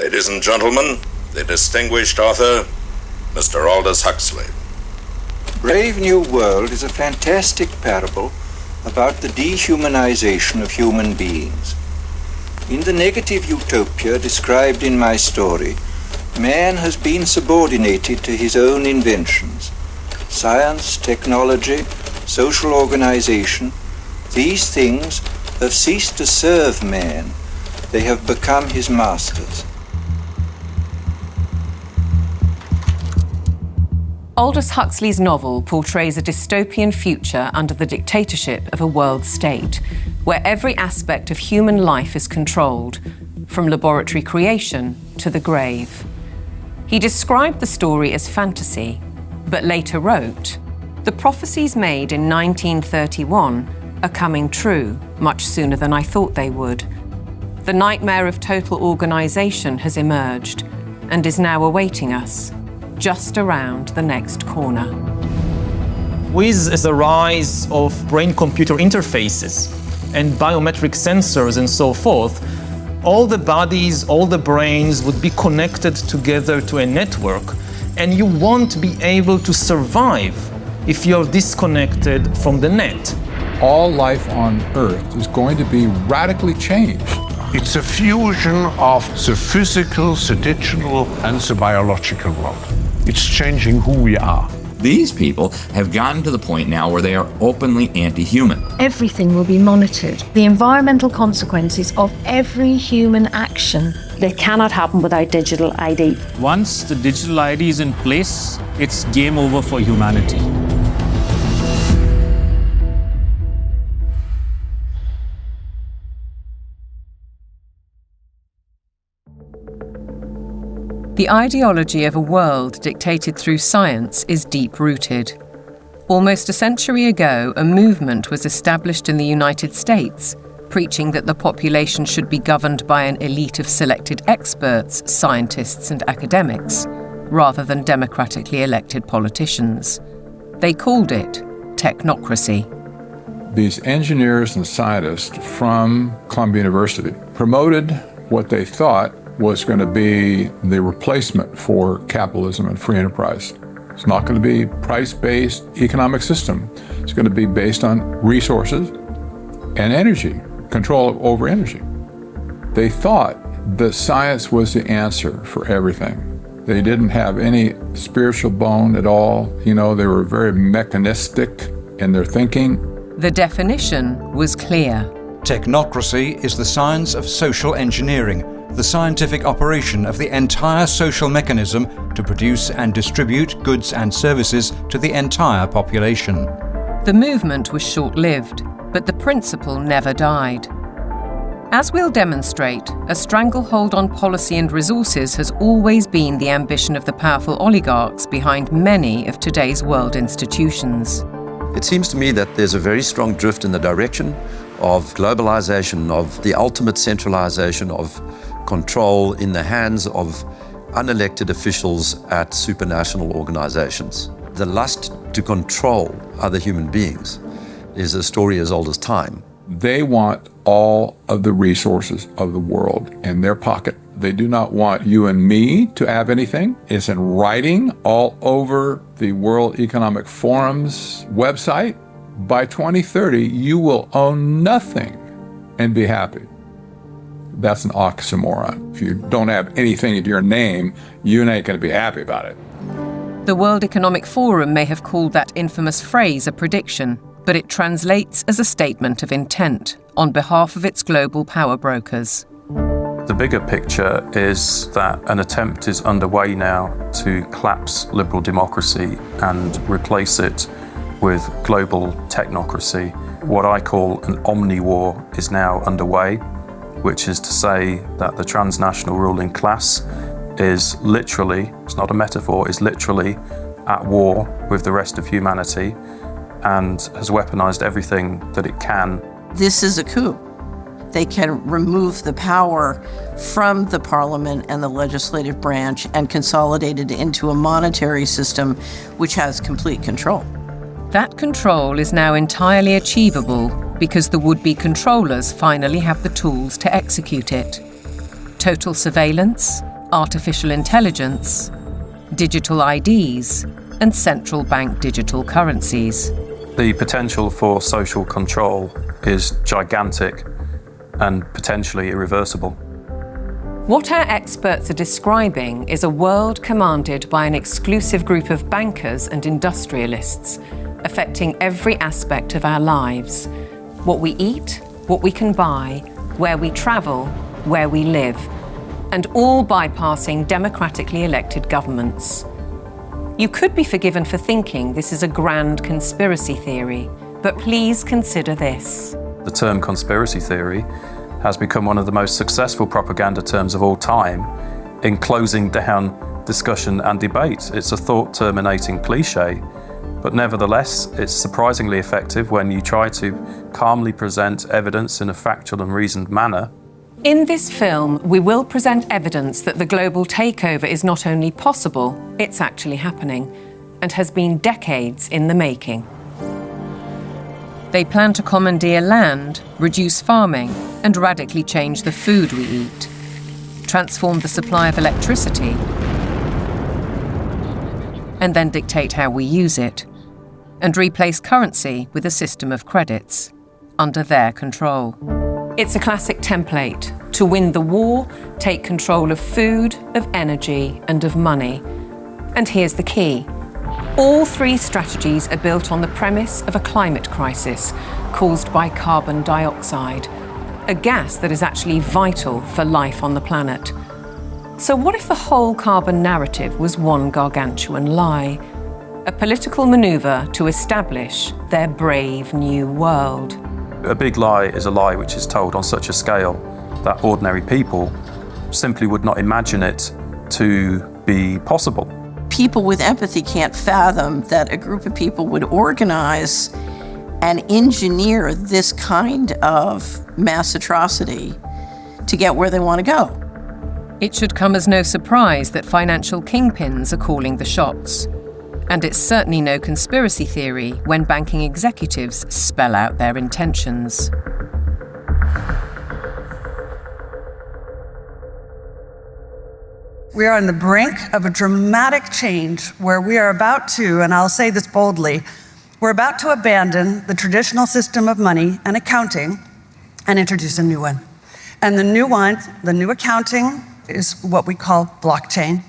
Ladies and gentlemen, the distinguished author, Mr. Aldous Huxley. Brave New World is a fantastic parable about the dehumanization of human beings. In the negative utopia described in my story, man has been subordinated to his own inventions. Science, technology, social organization, these things have ceased to serve man. They have become his masters. Aldous Huxley's novel portrays a dystopian future under the dictatorship of a world state, where every aspect of human life is controlled, from laboratory creation to the grave. He described the story as fantasy, but later wrote, "The prophecies made in 1931 are coming true much sooner than I thought they would. The nightmare of total organization has emerged and is now awaiting us, just around the next corner." With the rise of brain-computer interfaces and biometric sensors and so forth, all the bodies, all the brains would be connected together to a network, and you won't be able to survive if you're disconnected from the net. All life on Earth is going to be radically changed. It's a fusion of the physical, the digital, and the biological world. It's changing who we are. These people have gotten to the point now where they are openly anti-human. Everything will be monitored. The environmental consequences of every human action. They cannot happen without digital ID. Once the digital ID is in place, it's game over for humanity. The ideology of a world dictated through science is deep-rooted. Almost a century ago, a movement was established in the United States, preaching that the population should be governed by an elite of selected experts, scientists and academics, rather than democratically elected politicians. They called it technocracy. These engineers and scientists from Columbia University promoted what they thought was going to be the replacement for capitalism and free enterprise. It's not going to be price-based economic system. It's going to be based on resources and energy, control over energy. They thought that science was the answer for everything. They didn't have any spiritual bone at all. You know, they were very mechanistic in their thinking. The definition was clear. Technocracy is the science of social engineering, the scientific operation of the entire social mechanism to produce and distribute goods and services to the entire population. The movement was short-lived, but the principle never died. As we'll demonstrate, a stranglehold on policy and resources has always been the ambition of the powerful oligarchs behind many of today's world institutions. It seems to me that there's a very strong drift in the direction of globalization, of the ultimate centralization of control in the hands of unelected officials at supranational organizations. The lust to control other human beings is a story as old as time. They want all of the resources of the world in their pocket. They do not want you and me to have anything. It's in writing all over the World Economic Forum's website. By 2030, you will own nothing and be happy. That's an oxymoron. If you don't have anything in your name, you ain't going to be happy about it. The World Economic Forum may have called that infamous phrase a prediction, but it translates as a statement of intent on behalf of its global power brokers. The bigger picture is that an attempt is underway now to collapse liberal democracy and replace it with global technocracy. What I call an omni-war is now underway, which is to say that the transnational ruling class is literally, it's not a metaphor, is literally at war with the rest of humanity and has weaponized everything that it can. This is a coup. They can remove the power from the parliament and the legislative branch and consolidate it into a monetary system which has complete control. That control is now entirely achievable because the would-be controllers finally have the tools to execute it. Total surveillance, artificial intelligence, digital IDs, and central bank digital currencies. The potential for social control is gigantic and potentially irreversible. What our experts are describing is a world commanded by an exclusive group of bankers and industrialists, affecting every aspect of our lives. What we eat, what we can buy, where we travel, where we live, and all bypassing democratically elected governments. You could be forgiven for thinking this is a grand conspiracy theory, but please consider this. The term conspiracy theory has become one of the most successful propaganda terms of all time in closing down discussion and debate. It's a thought-terminating cliche, but nevertheless, it's surprisingly effective when you try to calmly present evidence in a factual and reasoned manner. In this film, we will present evidence that the global takeover is not only possible, it's actually happening, and has been decades in the making. They plan to commandeer land, reduce farming, and radically change the food we eat, transform the supply of electricity, and then dictate how we use it, and replace currency with a system of credits, under their control. It's a classic template. To win the war, take control of food, of energy, and of money. And here's the key. All three strategies are built on the premise of a climate crisis caused by carbon dioxide, a gas that is actually vital for life on the planet. So what if the whole carbon narrative was one gargantuan lie? A political maneuver to establish their brave new world. A big lie is a lie which is told on such a scale that ordinary people simply would not imagine it to be possible. People with empathy can't fathom that a group of people would organize and engineer this kind of mass atrocity to get where they want to go. It should come as no surprise that financial kingpins are calling the shots. And it's certainly no conspiracy theory when banking executives spell out their intentions. We are on the brink of a dramatic change where we are about to, and I'll say this boldly, we're about to abandon the traditional system of money and accounting and introduce a new one. And the new one, the new accounting, is what we call blockchain.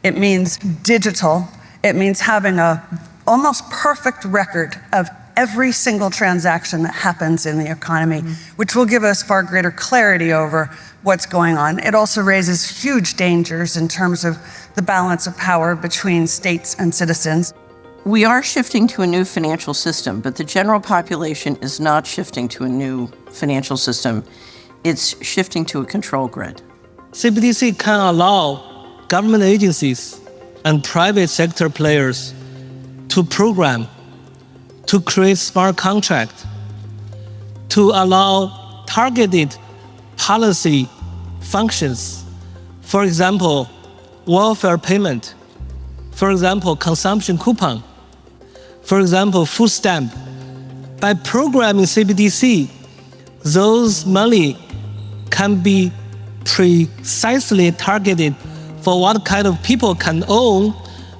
It means digital. It means having an almost perfect record of every single transaction that happens in the economy, which will give us far greater clarity over what's going on. It also raises huge dangers in terms of the balance of power between states and citizens. We are shifting to a new financial system, but the general population is not shifting to a new financial system. It's shifting to a control grid. CBDC can allow government agencies and private sector players to program, to create smart contracts, to allow targeted policy functions. For example, welfare payment. For example, consumption coupon. For example, food stamp. By programming CBDC, those money can be precisely targeted for what kind of people can own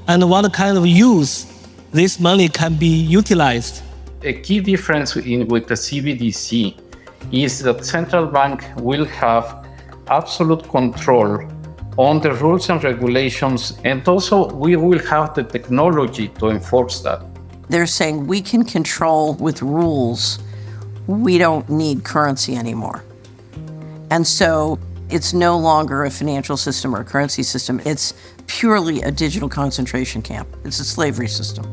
and what kind of use this money can be utilized. A key difference with the CBDC is that central bank will have absolute control on the rules and regulations, and also we will have the technology to enforce that. They're saying we can control with rules. We don't need currency anymore. And so it's no longer a financial system or a currency system. It's purely a digital concentration camp. It's a slavery system.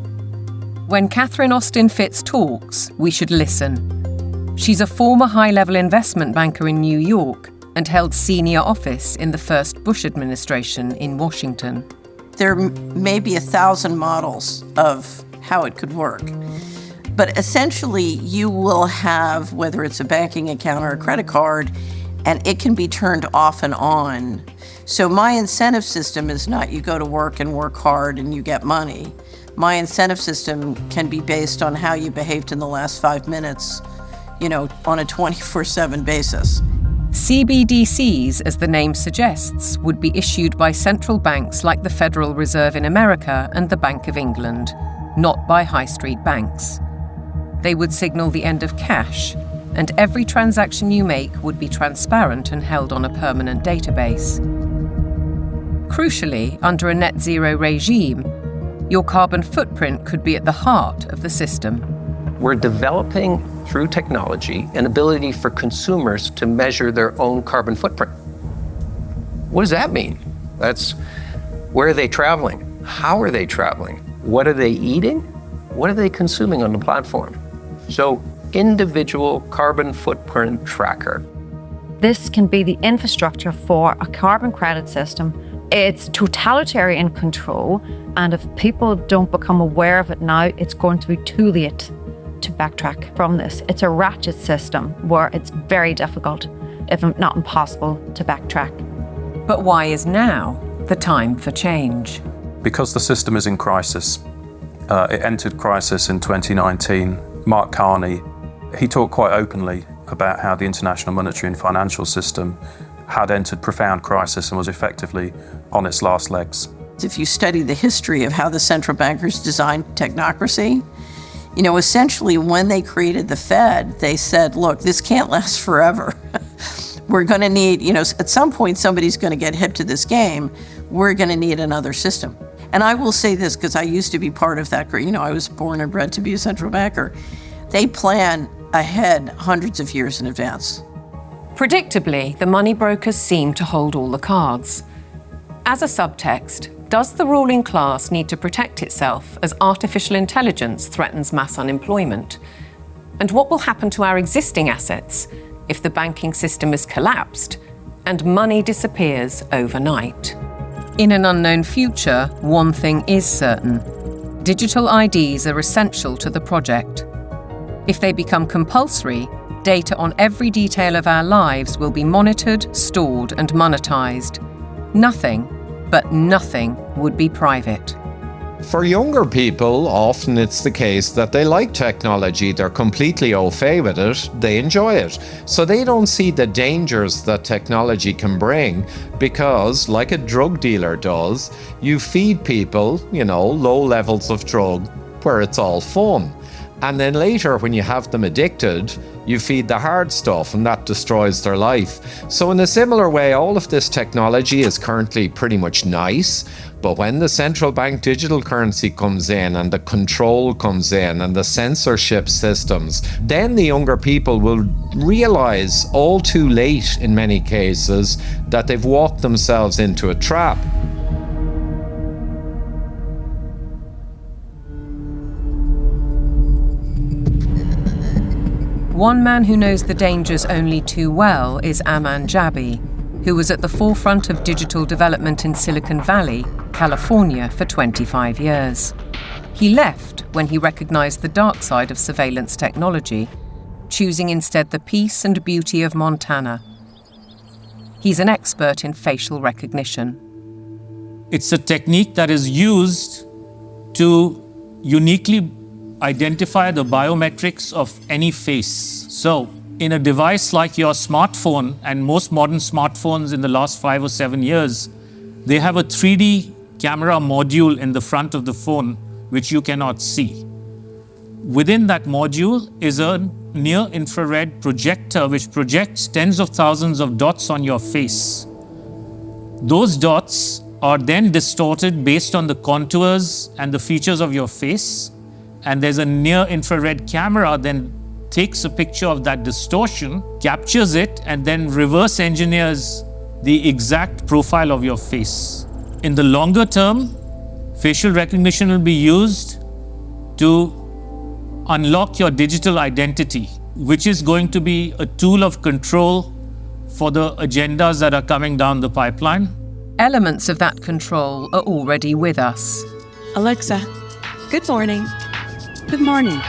When Catherine Austin Fitts talks, we should listen. She's a former high-level investment banker in New York and held senior office in the first Bush administration in Washington. There may be 1,000 models of how it could work. But essentially, you will have, whether it's a banking account or a credit card, and it can be turned off and on. So my incentive system is not you go to work and work hard and you get money. My incentive system can be based on how you behaved in the last 5 minutes, on a 24/7 basis. CBDCs, as the name suggests, would be issued by central banks like the Federal Reserve in America and the Bank of England, not by high street banks. They would signal the end of cash, and every transaction you make would be transparent and held on a permanent database. Crucially, under a net zero regime, your carbon footprint could be at the heart of the system. We're developing, through technology, an ability for consumers to measure their own carbon footprint. What does that mean? That's where are they traveling? How are they traveling? What are they eating? What are they consuming on the platform? So, individual carbon footprint tracker. This can be the infrastructure for a carbon credit system. It's totalitarian control, and if people don't become aware of it now, it's going to be too late to backtrack from this. It's a ratchet system where it's very difficult, if not impossible, to backtrack. But why is now the time for change? Because the system is in crisis. It entered crisis in 2019. Mark Carney, he talked quite openly about how the international monetary and financial system had entered profound crisis and was effectively on its last legs. If you study the history of how the central bankers designed technocracy, essentially when they created the Fed, they said, look, this can't last forever. We're going to need, at some point somebody's going to get hip to this game. We're going to need another system. And I will say this, because I used to be part of that, I was born and bred to be a central banker. They plan ahead hundreds of years in advance. Predictably, the money brokers seem to hold all the cards. As a subtext, does the ruling class need to protect itself as artificial intelligence threatens mass unemployment? And what will happen to our existing assets if the banking system is collapsed and money disappears overnight? In an unknown future, one thing is certain. Digital IDs are essential to the project. If they become compulsory, data on every detail of our lives will be monitored, stored, and monetized. Nothing, but nothing, would be private. For younger people, often it's the case that they like technology, they're completely au fait with it, they enjoy it. So they don't see the dangers that technology can bring because, like a drug dealer does, you feed people, low levels of drug where it's all fun. And then later, when you have them addicted, you feed the hard stuff and that destroys their life. So in a similar way, all of this technology is currently pretty much nice, but when the central bank digital currency comes in and the control comes in and the censorship systems, then the younger people will realize all too late in many cases that they've walked themselves into a trap. One man who knows the dangers only too well is Aman Jabi, who was at the forefront of digital development in Silicon Valley, California, for 25 years. He left when he recognized the dark side of surveillance technology, choosing instead the peace and beauty of Montana. He's an expert in facial recognition. It's a technique that is used to uniquely identify the biometrics of any face. So, in a device like your smartphone, and most modern smartphones in the last 5 or 7 years, they have a 3D camera module in the front of the phone, which you cannot see. Within that module is a near-infrared projector, which projects tens of thousands of dots on your face. Those dots are then distorted based on the contours and the features of your face. And there's a near-infrared camera then takes a picture of that distortion, captures it, and then reverse engineers the exact profile of your face. In the longer term, facial recognition will be used to unlock your digital identity, which is going to be a tool of control for the agendas that are coming down the pipeline. Elements of that control are already with us. Alexa, good morning. Good morning.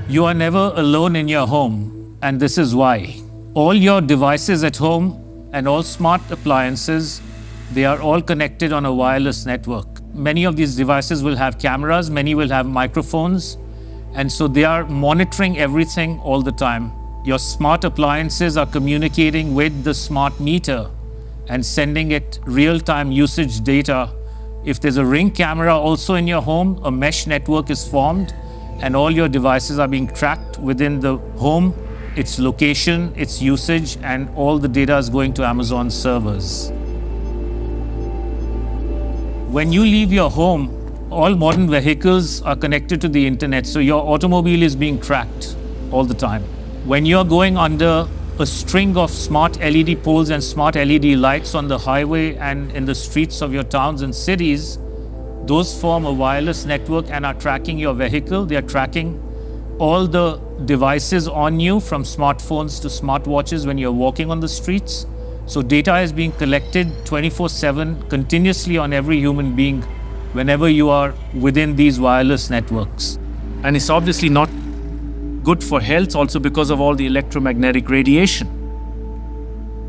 You are never alone in your home, and this is why. All your devices at home and all smart appliances, they are all connected on a wireless network. Many of these devices will have cameras, many will have microphones, and so they are monitoring everything all the time. Your smart appliances are communicating with the smart meter and sending it real-time usage data. If there's a Ring camera also in your home, a mesh network is formed and all your devices are being tracked within the home, its location, its usage, and all the data is going to Amazon servers. When you leave your home, all modern vehicles are connected to the internet, so your automobile is being tracked all the time. When you're going under a string of smart LED poles and smart LED lights on the highway and in the streets of your towns and cities, those form a wireless network and are tracking your vehicle. They are tracking all the devices on you, from smartphones to smartwatches when you're walking on the streets. So data is being collected 24/7 continuously on every human being whenever you are within these wireless networks. And it's obviously not good for health also because of all the electromagnetic radiation.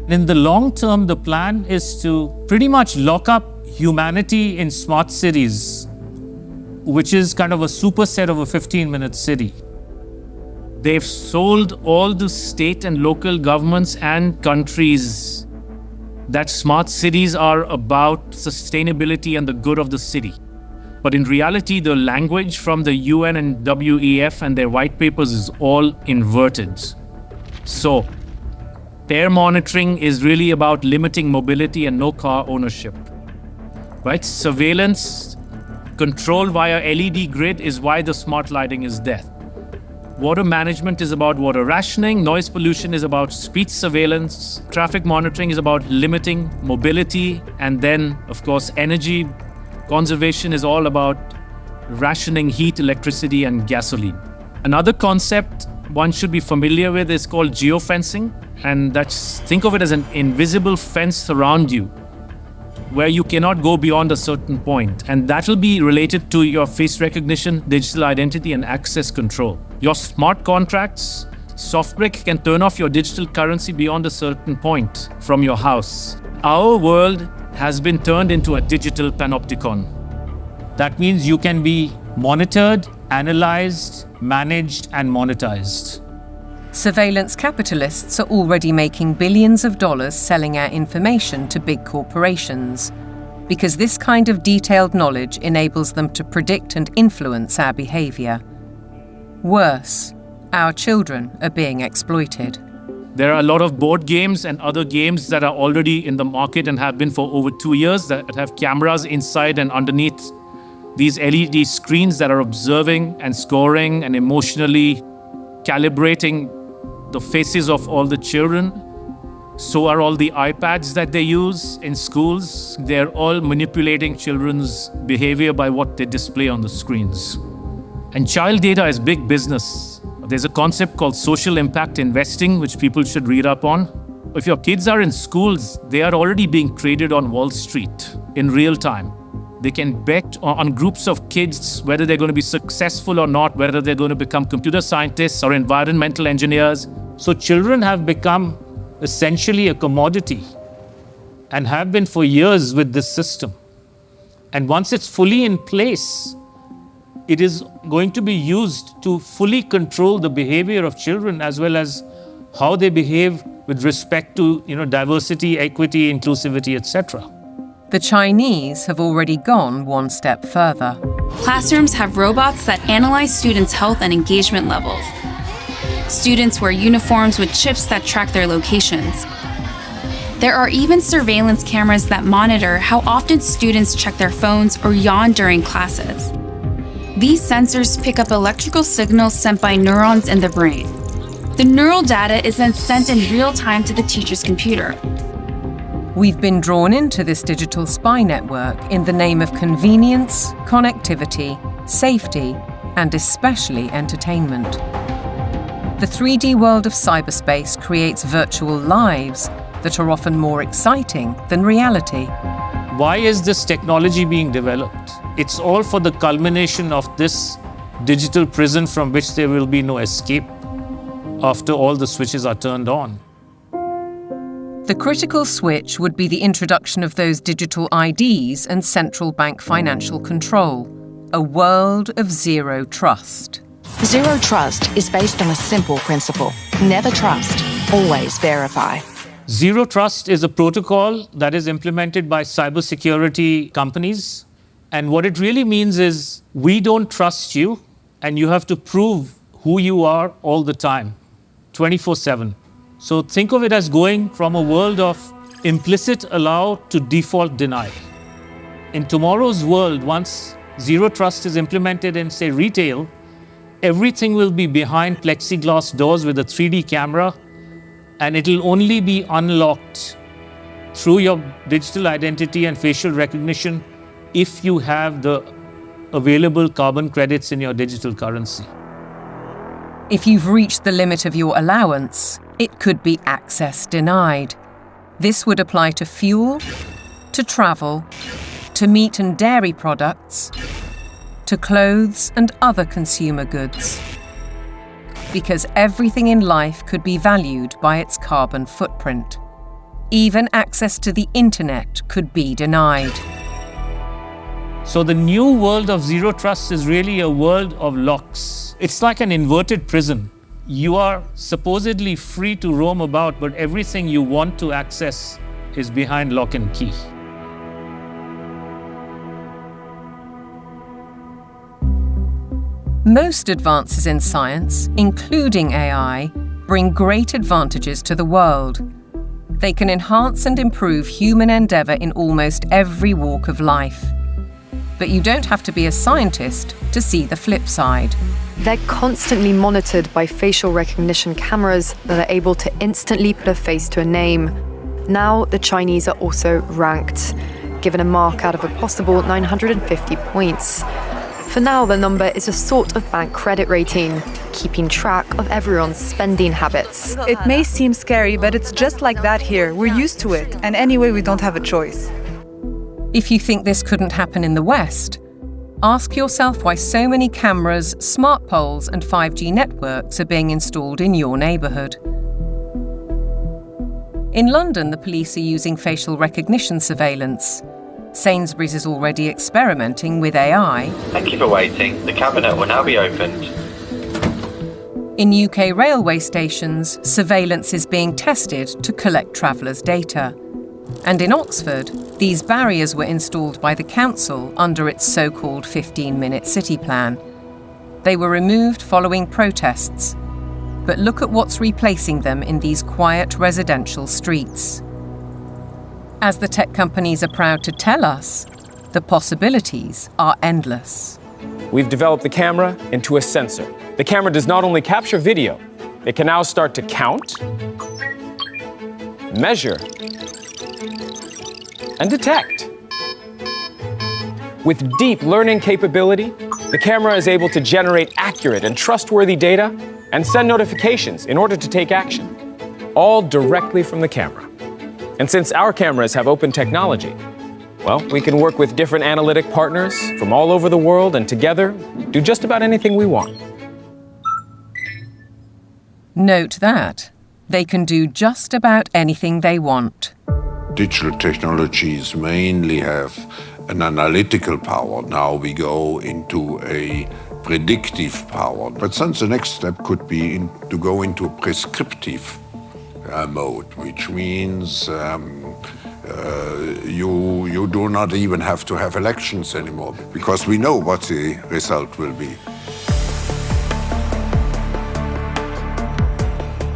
In the long term, the plan is to pretty much lock up humanity in smart cities, which is kind of a superset of a 15-minute city. They've sold all the state and local governments and countries that smart cities are about sustainability and the good of the city. But in reality, the language from the UN and WEF and their white papers is all inverted. So, air monitoring is really about limiting mobility and no car ownership. Right? Surveillance, control via LED grid is why the smart lighting is there. Water management is about water rationing, noise pollution is about speed surveillance, traffic monitoring is about limiting mobility, and then, of course, energy conservation is all about rationing heat, electricity, and gasoline. Another concept one should be familiar with is called geofencing, and think of it as an invisible fence around you, where you cannot go beyond a certain point. And that will be related to your face recognition, digital identity, and access control. Your smart contracts, SoftBrick can turn off your digital currency beyond a certain point from your house. Our world has been turned into a digital panopticon. That means you can be monitored, analyzed, managed, and monetized. Surveillance capitalists are already making billions of dollars selling our information to big corporations, because this kind of detailed knowledge enables them to predict and influence our behavior. Worse, our children are being exploited. There are a lot of board games and other games that are already in the market and have been for over 2 years that have cameras inside and underneath these LED screens that are observing and scoring and emotionally calibrating the faces of all the children. So are all the iPads that they use in schools. They're all manipulating children's behavior by what they display on the screens. And child data is big business. There's a concept called social impact investing, which people should read up on. If your kids are in schools, they are already being traded on Wall Street in real time. They can bet on groups of kids whether they're going to be successful or not, whether they're going to become computer scientists or environmental engineers. So children have become essentially a commodity and have been for years with this system. And once it's fully in place, it is going to be used to fully control the behavior of children as well as how they behave with respect to, diversity, equity, inclusivity, etc. The Chinese have already gone one step further. Classrooms have robots that analyze students' health and engagement levels. Students wear uniforms with chips that track their locations. There are even surveillance cameras that monitor how often students check their phones or yawn during classes. These sensors pick up electrical signals sent by neurons in the brain. The neural data is then sent in real time to the teacher's computer. We've been drawn into this digital spy network in the name of convenience, connectivity, safety, and especially entertainment. The 3D world of cyberspace creates virtual lives that are often more exciting than reality. Why is this technology being developed? It's all for the culmination of this digital prison from which there will be no escape after all the switches are turned on. The critical switch would be the introduction of those digital IDs and central bank financial control, a world of zero trust. Zero trust is based on a simple principle. Never trust, always verify. Zero Trust is a protocol that is implemented by cybersecurity companies. And what it really means is we don't trust you, and you have to prove who you are all the time, 24/7. So think of it as going from a world of implicit allow to default deny. In tomorrow's world, once Zero Trust is implemented in, say, retail, everything will be behind plexiglass doors with a 3D camera, and it'll only be unlocked through your digital identity and facial recognition if you have the available carbon credits in your digital currency. If you've reached the limit of your allowance, it could be access denied. This would apply to fuel, to travel, to meat and dairy products, to clothes and other consumer goods. Because everything in life could be valued by its carbon footprint. Even access to the internet could be denied. So the new world of Zero Trust is really a world of locks. It's like an inverted prison. You are supposedly free to roam about, but everything you want to access is behind lock and key. Most advances in science, including AI, bring great advantages to the world. They can enhance and improve human endeavour in almost every walk of life. But you don't have to be a scientist to see the flip side. They're constantly monitored by facial recognition cameras that are able to instantly put a face to a name. Now, the Chinese are also ranked, given a mark out of a possible 950 points. For now, the number is a sort of bank credit rating, keeping track of everyone's spending habits. It may seem scary, but it's just like that here. We're used to it, and anyway, we don't have a choice. If you think this couldn't happen in the West, ask yourself why so many cameras, smart poles, and 5G networks are being installed in your neighbourhood. In London, the police are using facial recognition surveillance. Sainsbury's is already experimenting with AI. Thank you for waiting. The cabinet will now be opened. In UK railway stations, surveillance is being tested to collect travellers' data. And in Oxford, these barriers were installed by the council under its so-called 15-minute city plan. They were removed following protests. But look at what's replacing them in these quiet residential streets. As the tech companies are proud to tell us, the possibilities are endless. We've developed the camera into a sensor. The camera does not only capture video, it can now start to count, measure, and detect. With deep learning capability, the camera is able to generate accurate and trustworthy data and send notifications in order to take action, all directly from the camera. And since our cameras have open technology, well, we can work with different analytic partners from all over the world and together do just about anything we want. Note that they can do just about anything they want. Digital technologies mainly have an analytical power. Now we go into a predictive power. But then the next step could be to go into a prescriptive mode, which means you do not even have to have elections anymore, because we know what the result will be.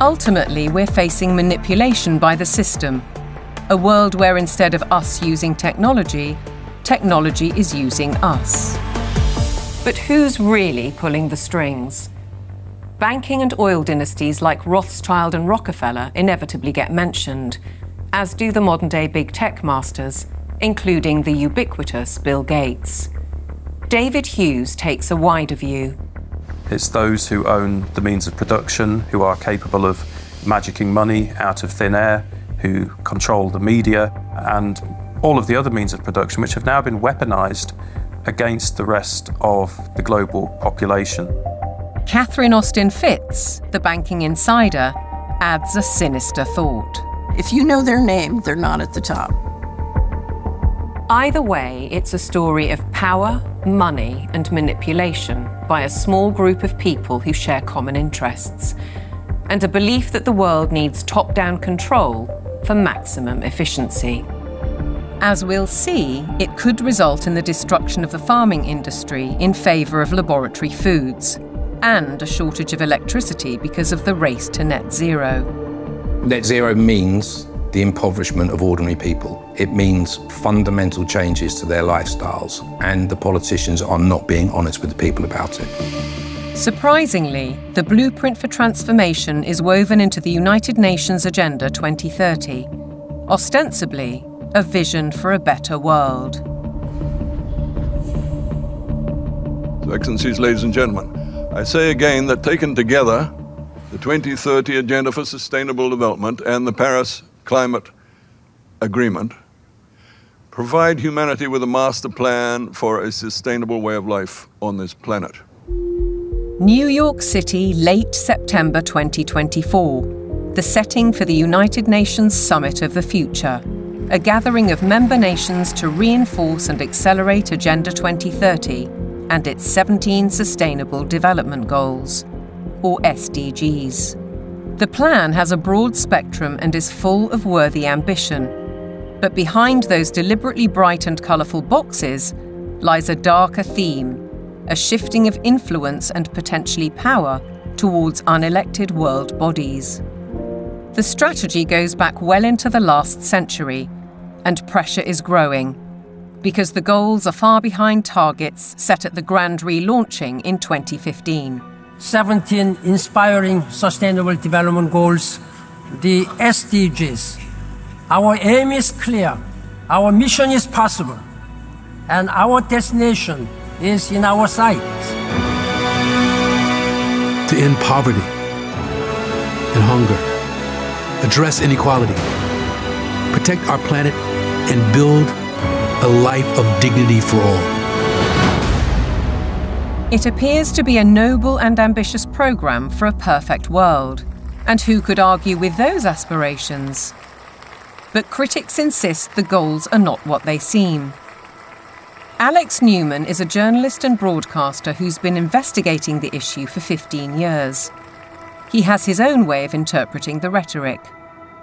Ultimately, we're facing manipulation by the system. A world where instead of us using technology, technology is using us. But who's really pulling the strings? Banking and oil dynasties like Rothschild and Rockefeller inevitably get mentioned, as do the modern-day big tech masters, including the ubiquitous Bill Gates. David Hughes takes a wider view. It's those who own the means of production, who are capable of magicking money out of thin air, who control the media, and all of the other means of production, which have now been weaponized against the rest of the global population. Catherine Austin Fitz, the banking insider, adds a sinister thought. If you know their name, they're not at the top. Either way, it's a story of power, money, and manipulation by a small group of people who share common interests. and a belief that the world needs top-down control for maximum efficiency. As we'll see, it could result in the destruction of the farming industry in favour of laboratory foods, and a shortage of electricity because of the race to net zero. Net zero means the impoverishment of ordinary people. It means fundamental changes to their lifestyles, and the politicians are not being honest with the people about it. Surprisingly, the blueprint for transformation is woven into the United Nations Agenda 2030, ostensibly a vision for a better world. Excellencies, ladies and gentlemen, I say again that taken together, the 2030 Agenda for Sustainable Development and the Paris Climate Agreement provide humanity with a master plan for a sustainable way of life on this planet. New York City, late September 2024, the setting for the United Nations Summit of the Future, a gathering of member nations to reinforce and accelerate Agenda 2030 and its 17 Sustainable Development Goals, or SDGs. The plan has a broad spectrum and is full of worthy ambition. But behind those deliberately bright and colourful boxes lies a darker theme, a shifting of influence and potentially power towards unelected world bodies. The strategy goes back well into the last century, and pressure is growing, because the goals are far behind targets set at the grand relaunching in 2015. 17 inspiring Sustainable Development Goals, the SDGs. Our aim is clear, our mission is possible, and our destination is in our sights. To end poverty and hunger, address inequality, protect our planet, and build a life of dignity for all. It appears to be a noble and ambitious programme for a perfect world. And who could argue with those aspirations? But critics insist the goals are not what they seem. Alex Newman is a journalist and broadcaster who's been investigating the issue for 15 years. He has his own way of interpreting the rhetoric.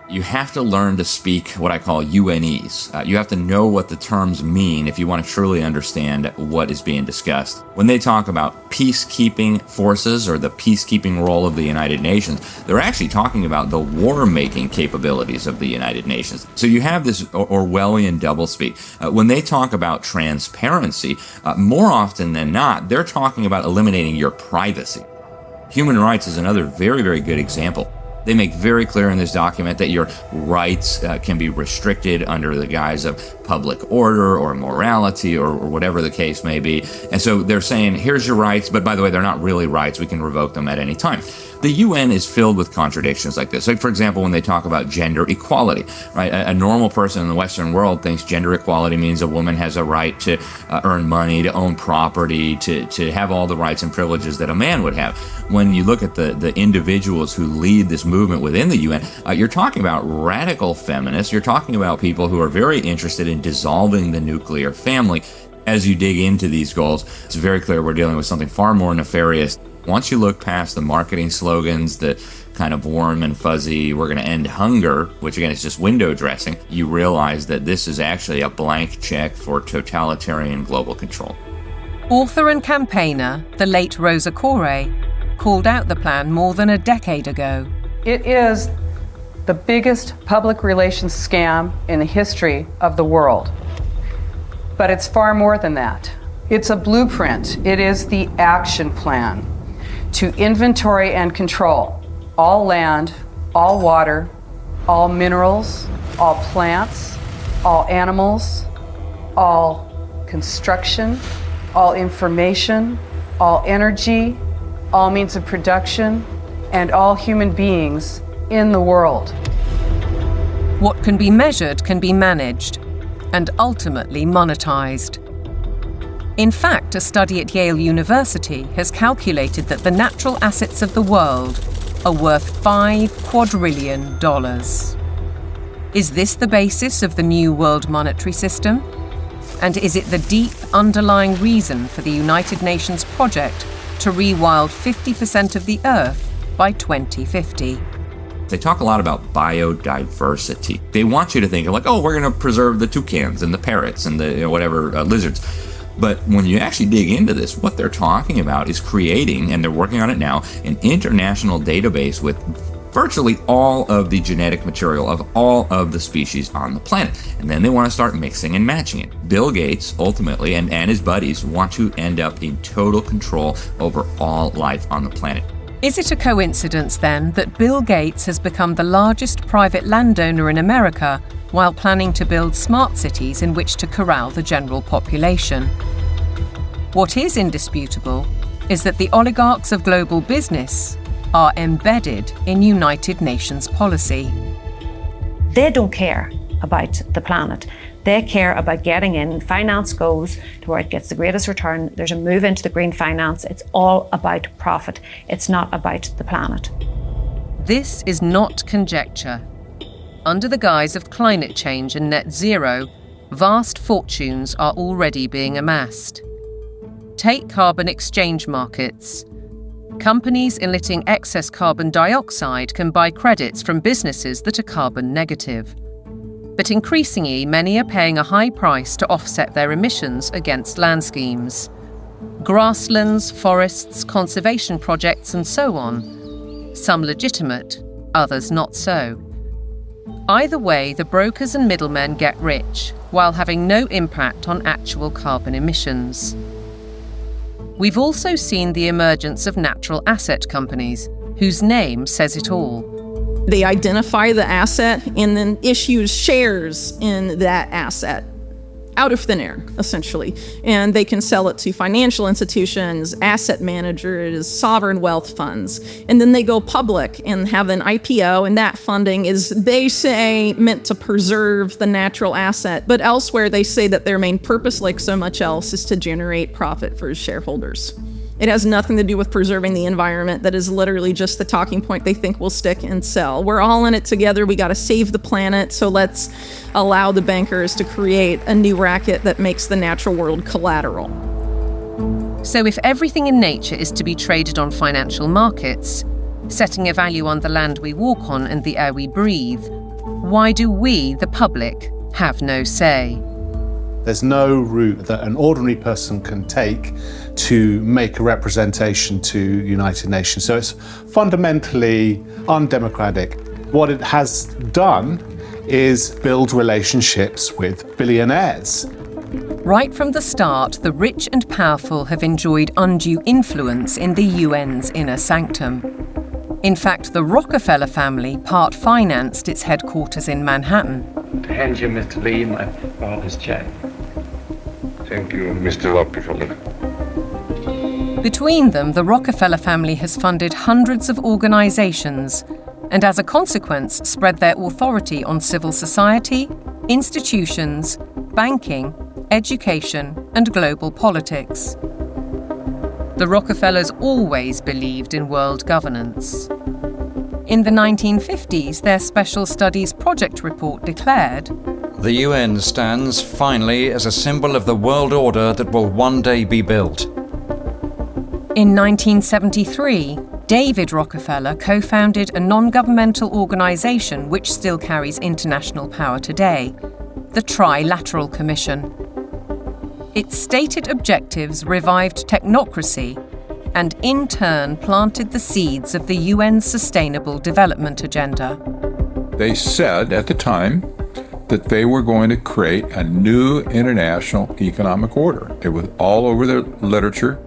You have to learn to speak what I call UNEs. You have to know what the terms mean if you want to truly understand what is being discussed. When they talk about peacekeeping forces or the peacekeeping role of the United Nations, they're actually talking about the war-making capabilities of the United Nations. So you have this Orwellian doublespeak. When they talk about transparency, more often than not, they're talking about eliminating your privacy. Human rights is another very, very good example. They make very clear in this document that your rights can be restricted under the guise of public order or morality or whatever the case may be. And so they're saying, here's your rights, but by the way, they're not really rights. We can revoke them at any time. The UN is filled with contradictions like this. Like, for example, when they talk about gender equality, right? A normal person in the Western world thinks gender equality means a woman has a right to earn money, to own property, to have all the rights and privileges that a man would have. When you look at the individuals who lead this movement within the UN, you're talking about radical feminists. You're talking about people who are very interested in dissolving the nuclear family. As you dig into these goals, it's very clear we're dealing with something far more nefarious. Once you look past the marketing slogans, the kind of warm and fuzzy, we're going to end hunger, which again is just window dressing, you realize that this is actually a blank check for totalitarian global control. Author and campaigner, the late Rosa Koire, called out the plan more than a decade ago. It is the biggest public relations scam in the history of the world. But it's far more than that. It's a blueprint. It is the action plan to inventory and control all land, all water, all minerals, all plants, all animals, all construction, all information, all energy, all means of production, and all human beings in the world. What can be measured can be managed and ultimately monetized. In fact, a study at Yale University has calculated that the natural assets of the world are worth $5 quadrillion. Is this the basis of the new world monetary system? And is it the deep underlying reason for the United Nations project to rewild 50% of the Earth by 2050. They talk a lot about biodiversity. They want you to think of like, oh, we're going to preserve the toucans and the parrots and the lizards. But when you actually dig into this, what they're talking about is creating, and they're working on it now, an international database with virtually all of the genetic material of all of the species on the planet. And then they want to start mixing and matching it. Bill Gates, ultimately, and his buddies want to end up in total control over all life on the planet. Is it a coincidence, then, that Bill Gates has become the largest private landowner in America while planning to build smart cities in which to corral the general population? What is indisputable is that the oligarchs of global business are embedded in United Nations policy. They don't care about the planet. They care about getting in. Finance goes to where it gets the greatest return. There's a move into the green finance. It's all about profit. It's not about the planet. This is not conjecture. Under the guise of climate change and net zero, vast fortunes are already being amassed. Take carbon exchange markets. Companies emitting excess carbon dioxide can buy credits from businesses that are carbon negative. But increasingly, many are paying a high price to offset their emissions against land schemes. Grasslands, forests, conservation projects, and so on. Some legitimate, others not so. Either way, the brokers and middlemen get rich, while having no impact on actual carbon emissions. We've also seen the emergence of natural asset companies, whose name says it all. They identify the asset and then issue shares in that asset out of thin air, essentially. And they can sell it to financial institutions, asset managers, sovereign wealth funds. And then they go public and have an IPO, and that funding is, they say, meant to preserve the natural asset. But elsewhere, they say that their main purpose, like so much else, is to generate profit for shareholders. It has nothing to do with preserving the environment. That is literally just the talking point they think will stick and sell. We're all in it together. We got to save the planet. So let's allow the bankers to create a new racket that makes the natural world collateral. So if everything in nature is to be traded on financial markets, setting a value on the land we walk on and the air we breathe, why do we, the public, have no say? There's no route that an ordinary person can take to make a representation to United Nations. So it's fundamentally undemocratic. What it has done is build relationships with billionaires. Right from the start, the rich and powerful have enjoyed undue influence in the UN's inner sanctum. In fact, the Rockefeller family part-financed its headquarters in Manhattan. To hand you, Mr. Lee, my father's check. Thank you, Mr. Rockefeller. Between them, the Rockefeller family has funded hundreds of organizations and, as a consequence, spread their authority on civil society, institutions, banking, education, and global politics. The Rockefellers always believed in world governance. In the 1950s, their Special Studies Project report declared, "The UN stands finally as a symbol of the world order that will one day be built." In 1973, David Rockefeller co-founded a non-governmental organization which still carries international power today, the Trilateral Commission. Its stated objectives revived technocracy and in turn planted the seeds of the UN's Sustainable Development Agenda. They said at the time that they were going to create a new international economic order. It was all over the literature.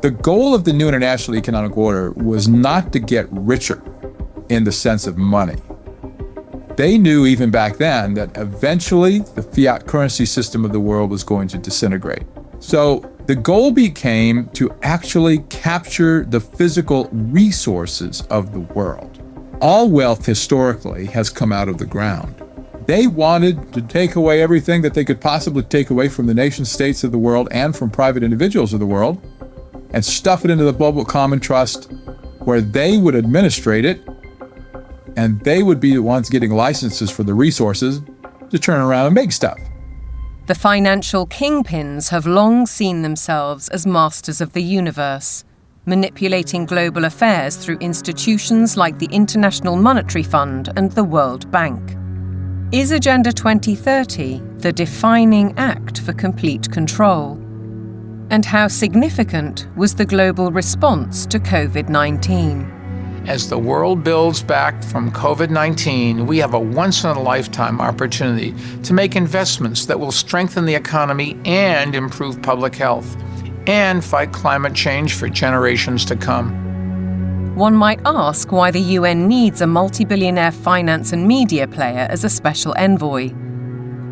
The goal of the new international economic order was not to get richer in the sense of money. They knew even back then that eventually the fiat currency system of the world was going to disintegrate. So the goal became to actually capture the physical resources of the world. All wealth historically has come out of the ground. They wanted to take away everything that they could possibly take away from the nation states of the world and from private individuals of the world and stuff it into the global common trust where they would administrate it and they would be the ones getting licenses for the resources to turn around and make stuff. The financial kingpins have long seen themselves as masters of the universe, manipulating global affairs through institutions like the International Monetary Fund and the World Bank. Is Agenda 2030 the defining act for complete control? And how significant was the global response to COVID-19? As the world builds back from COVID-19, we have a once-in-a-lifetime opportunity to make investments that will strengthen the economy and improve public health, and fight climate change for generations to come. One might ask why the UN needs a multi-billionaire finance and media player as a special envoy,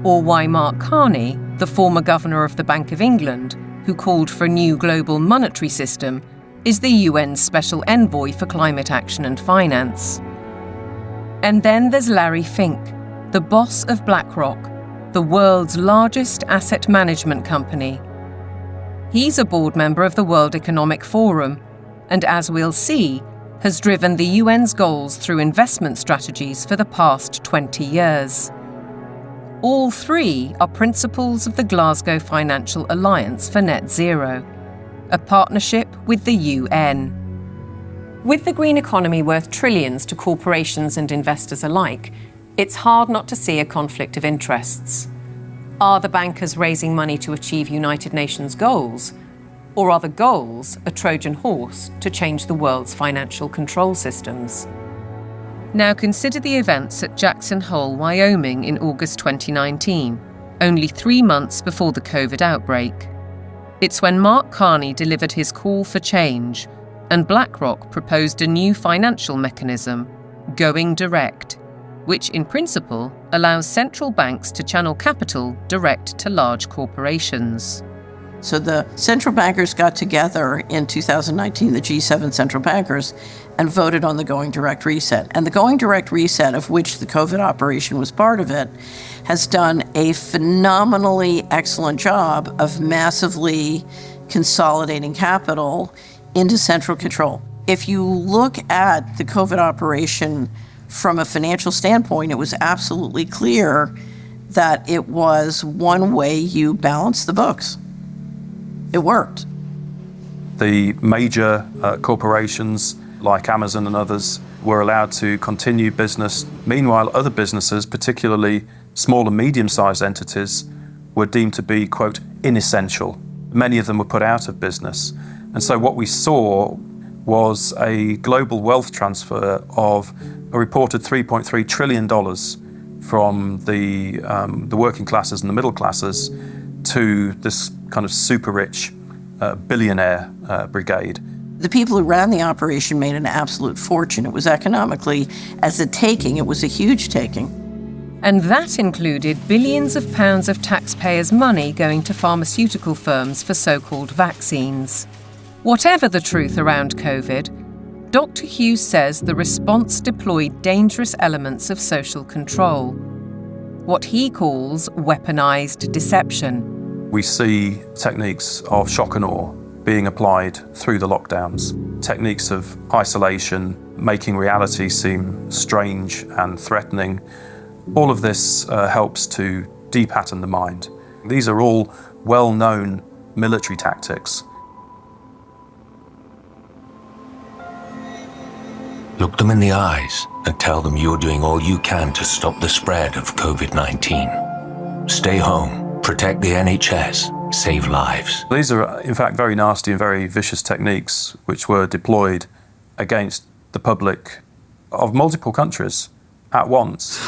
or why Mark Carney, the former governor of the Bank of England, who called for a new global monetary system, is the UN's special envoy for climate action and finance. And then there's Larry Fink, the boss of BlackRock, the world's largest asset management company. He's a board member of the World Economic Forum, and as we'll see, has driven the UN's goals through investment strategies for the past 20 years. All three are principles of the Glasgow Financial Alliance for Net Zero, a partnership with the UN. With the green economy worth trillions to corporations and investors alike, it's hard not to see a conflict of interests. Are the bankers raising money to achieve United Nations goals? Or are the goals a Trojan horse to change the world's financial control systems? Now consider the events at Jackson Hole, Wyoming in August 2019, only 3 months before the COVID outbreak. It's when Mark Carney delivered his call for change and BlackRock proposed a new financial mechanism, Going Direct, which in principle allows central banks to channel capital direct to large corporations. So the central bankers got together in 2019, the G7 central bankers, and voted on the Going Direct Reset. And the Going Direct Reset, of which the COVID operation was part of it, has done a phenomenally excellent job of massively consolidating capital into central control. If you look at the COVID operation from a financial standpoint, it was absolutely clear that it was one way you balance the books. It worked. The major corporations like Amazon and others were allowed to continue business. Meanwhile, other businesses, particularly small and medium-sized entities, were deemed to be, quote, inessential. Many of them were put out of business. And so what we saw was a global wealth transfer of a reported $3.3 trillion from the working classes and the middle classes to this kind of super rich billionaire brigade. The people who ran the operation made an absolute fortune. It was economically, as a taking, it was a huge taking. And that included billions of pounds of taxpayers' money going to pharmaceutical firms for so-called vaccines. Whatever the truth around COVID, Dr. Hughes says the response deployed dangerous elements of social control, what he calls weaponized deception. We see techniques of shock and awe being applied through the lockdowns, techniques of isolation, making reality seem strange and threatening. All of this helps to de-pattern the mind. These are all well-known military tactics. Look them in the eyes and tell them you're doing all you can to stop the spread of COVID-19. Stay home, protect the NHS, save lives. These are, in fact, very nasty and very vicious techniques which were deployed against the public of multiple countries at once.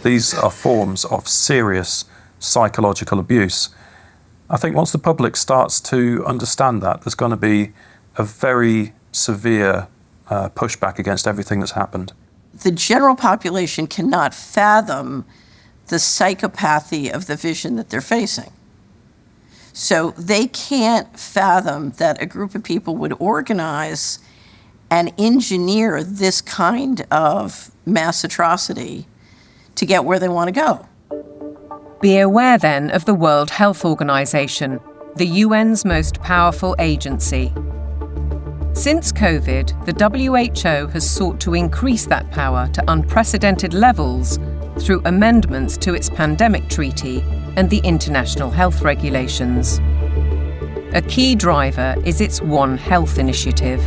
These are forms of serious psychological abuse. I think once the public starts to understand that, there's going to be a very severe pushback against everything that's happened. The general population cannot fathom the psychopathy of the vision that they're facing. So they can't fathom that a group of people would organize and engineer this kind of mass atrocity to get where they want to go. Be aware then of the World Health Organization, the UN's most powerful agency. Since COVID, the WHO has sought to increase that power to unprecedented levels through amendments to its pandemic treaty and the international health regulations. A key driver is its One Health initiative.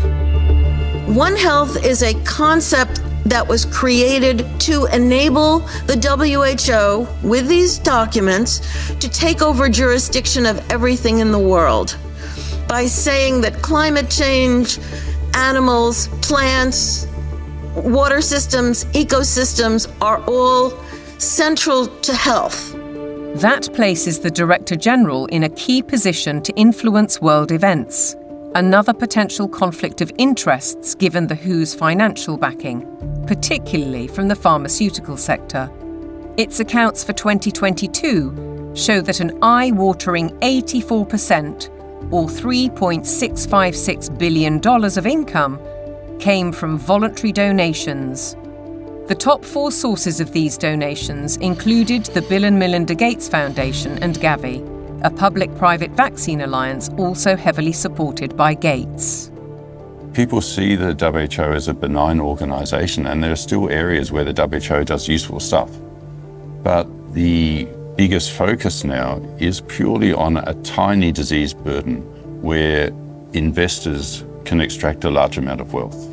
One Health is a concept that was created to enable the WHO, with these documents, to take over jurisdiction of everything in the world by saying that climate change, animals, plants, water systems, ecosystems are all central to health. That places the Director General in a key position to influence world events, another potential conflict of interests given the WHO's financial backing, particularly from the pharmaceutical sector. Its accounts for 2022 show that an eye-watering 84%, or $3.656 billion of income, came from voluntary donations. The top 4 sources of these donations included the Bill and Melinda Gates Foundation and Gavi, a public-private vaccine alliance also heavily supported by Gates. People see the WHO as a benign organization, and there are still areas where the WHO does useful stuff. But the biggest focus now is purely on a tiny disease burden where investors can extract a large amount of wealth.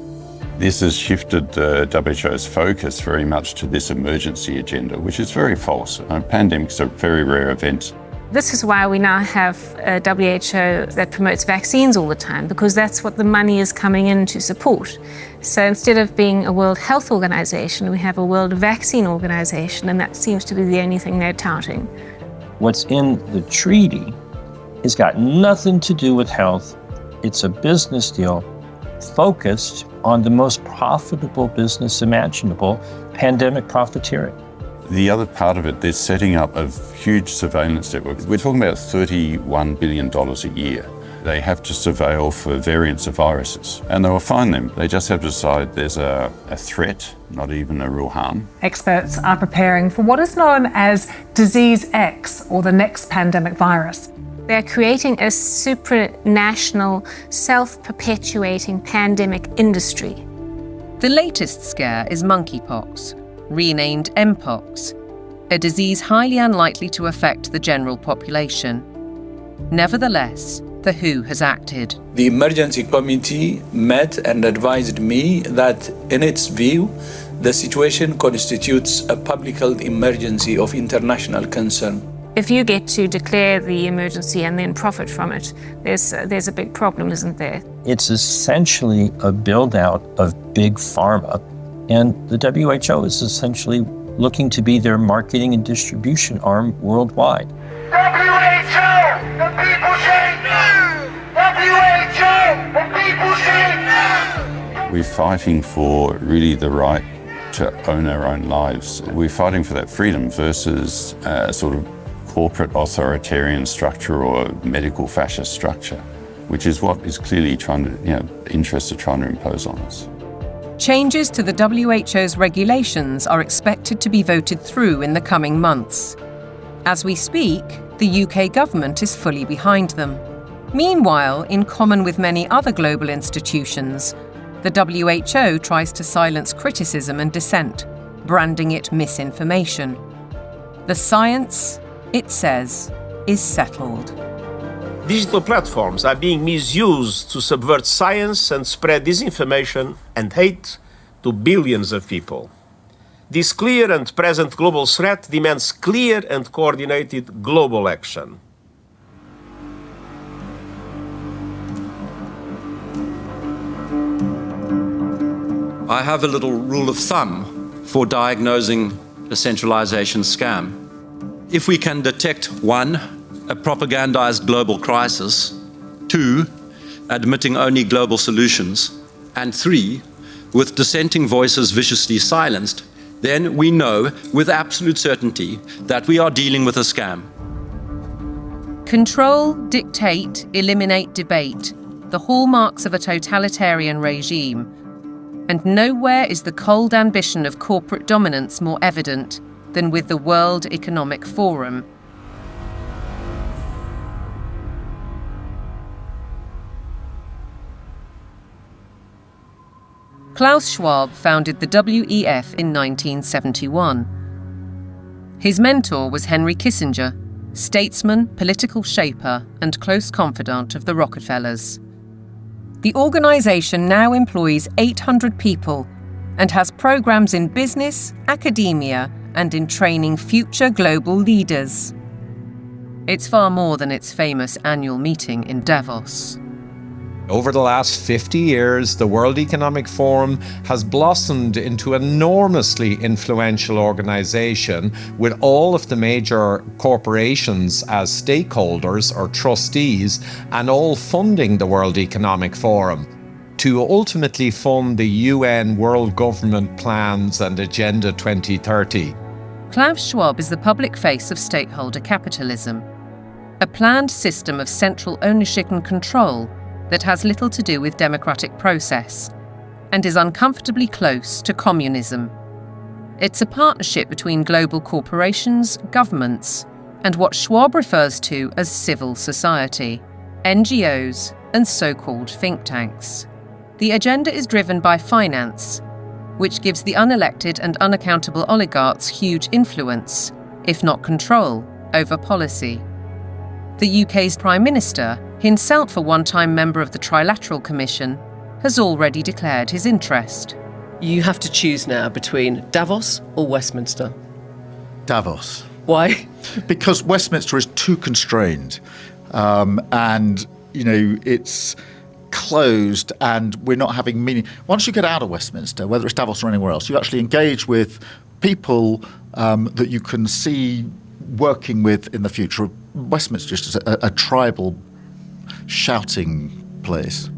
This has shifted the WHO's focus very much to this emergency agenda, which is very false. Pandemics are very rare events. This is why we now have a WHO that promotes vaccines all the time, because that's what the money is coming in to support. So instead of being a World Health Organization, we have a World Vaccine Organization, and that seems to be the only thing they're touting. What's in the treaty has got nothing to do with health. It's a business deal focused on the most profitable business imaginable, pandemic profiteering. The other part of it, they're setting up a huge surveillance network. We're talking about $31 billion a year. They have to surveil for variants of viruses, and they will find them. They just have to decide there's a threat, not even a real harm. Experts are preparing for what is known as Disease X, or the next pandemic virus. They're creating a supranational, self-perpetuating pandemic industry. The latest scare is monkeypox, renamed Mpox, a disease highly unlikely to affect the general population. Nevertheless, the WHO has acted. The emergency committee met and advised me that, in its view, the situation constitutes a public health emergency of international concern. If you get to declare the emergency and then profit from it, there's a big problem, isn't there? It's essentially a build-out of big pharma, and the WHO is essentially looking to be their marketing and distribution arm worldwide. WHO! The people say no! WHO! The people say no! We're fighting for really the right to own our own lives. We're fighting for that freedom versus a sort of corporate authoritarian structure or medical fascist structure, which is what is clearly interests are trying to impose on us. Changes to the WHO's regulations are expected to be voted through in the coming months. As we speak, the UK government is fully behind them. Meanwhile, in common with many other global institutions, the WHO tries to silence criticism and dissent, branding it misinformation. The science, it says, is settled. Digital platforms are being misused to subvert science and spread disinformation and hate to billions of people. This clear and present global threat demands clear and coordinated global action. I have a little rule of thumb for diagnosing a centralization scam. If we can detect 1, a propagandized global crisis, 2, admitting only global solutions, and 3, with dissenting voices viciously silenced, then we know with absolute certainty that we are dealing with a scam. Control, dictate, eliminate debate, the hallmarks of a totalitarian regime. And nowhere is the cold ambition of corporate dominance more evident than with the World Economic Forum. Klaus Schwab founded the WEF in 1971. His mentor was Henry Kissinger, statesman, political shaper, and close confidant of the Rockefellers. The organisation now employs 800 people and has programmes in business, academia, and in training future global leaders. It's far more than its famous annual meeting in Davos. Over the last 50 years, the World Economic Forum has blossomed into an enormously influential organization with all of the major corporations as stakeholders or trustees and all funding the World Economic Forum to ultimately fund the UN World Government Plans and Agenda 2030. Klaus Schwab is the public face of stakeholder capitalism, a planned system of central ownership and control that has little to do with democratic process and is uncomfortably close to communism. It's a partnership between global corporations, governments, and what Schwab refers to as civil society, NGOs, and so-called think tanks. The agenda is driven by finance, which gives the unelected and unaccountable oligarchs huge influence, if not control, over policy. The UK's Prime Minister, himself a one-time member of the Trilateral Commission, has already declared his interest. You have to choose now between Davos or Westminster. Davos. Why? Because Westminster is too constrained. And, you know, it's closed and we're not having meaning. Once you get out of Westminster, whether it's Davos or anywhere else, you actually engage with people that you can see working with in the future. Westminster is just a tribal shouting place.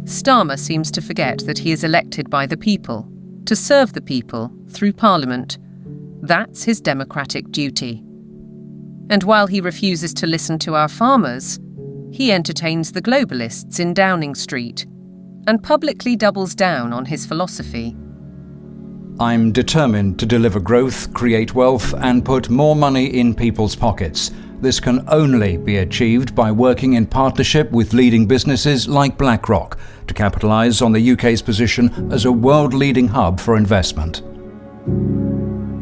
Starmer seems to forget that he is elected by the people, to serve the people through Parliament. That's his democratic duty. And while he refuses to listen to our farmers, he entertains the globalists in Downing Street and publicly doubles down on his philosophy. I'm determined to deliver growth, create wealth, and put more money in people's pockets. This can only be achieved by working in partnership with leading businesses like BlackRock to capitalise on the UK's position as a world-leading hub for investment.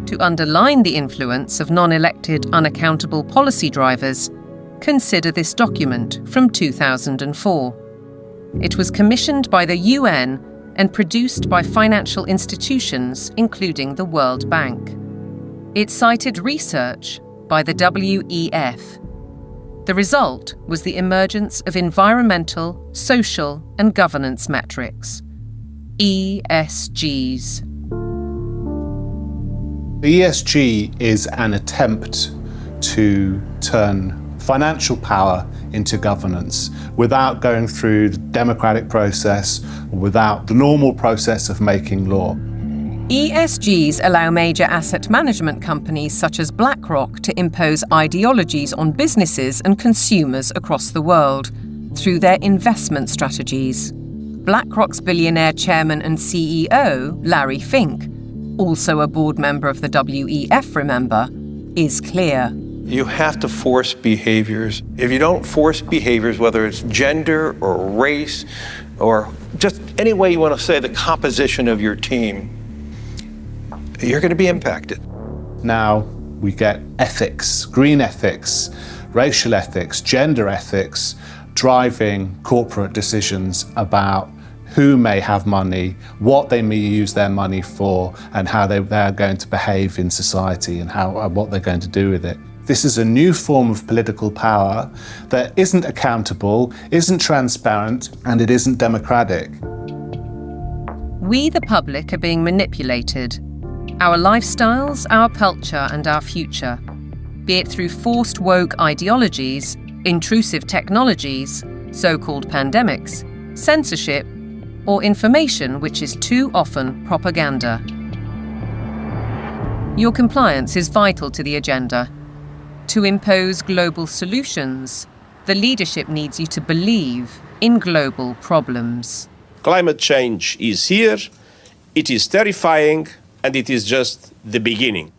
To underline the influence of non-elected, unaccountable policy drivers, consider this document from 2004. It was commissioned by the UN and produced by financial institutions, including the World Bank. It cited research by the WEF. The result was the emergence of environmental, social, and governance metrics, ESGs. The ESG is an attempt to turn financial power into governance without going through the democratic process, without the normal process of making law. ESGs allow major asset management companies such as BlackRock to impose ideologies on businesses and consumers across the world through their investment strategies. BlackRock's billionaire chairman and CEO, Larry Fink, also a board member of the WEF, remember, is clear. You have to force behaviors. If you don't force behaviors, whether it's gender or race or just any way you want to say the composition of your team, you're going to be impacted. Now we get ethics, green ethics, racial ethics, gender ethics, driving corporate decisions about who may have money, what they may use their money for, and how they're going to behave in society and what they're going to do with it. This is a new form of political power that isn't accountable, isn't transparent, and it isn't democratic. We, the public, are being manipulated. Our lifestyles, our culture, and our future, be it through forced woke ideologies, intrusive technologies, so-called pandemics, censorship, or information which is too often propaganda. Your compliance is vital to the agenda. To impose global solutions, the leadership needs you to believe in global problems. Climate change is here, it is terrifying, and it is just the beginning.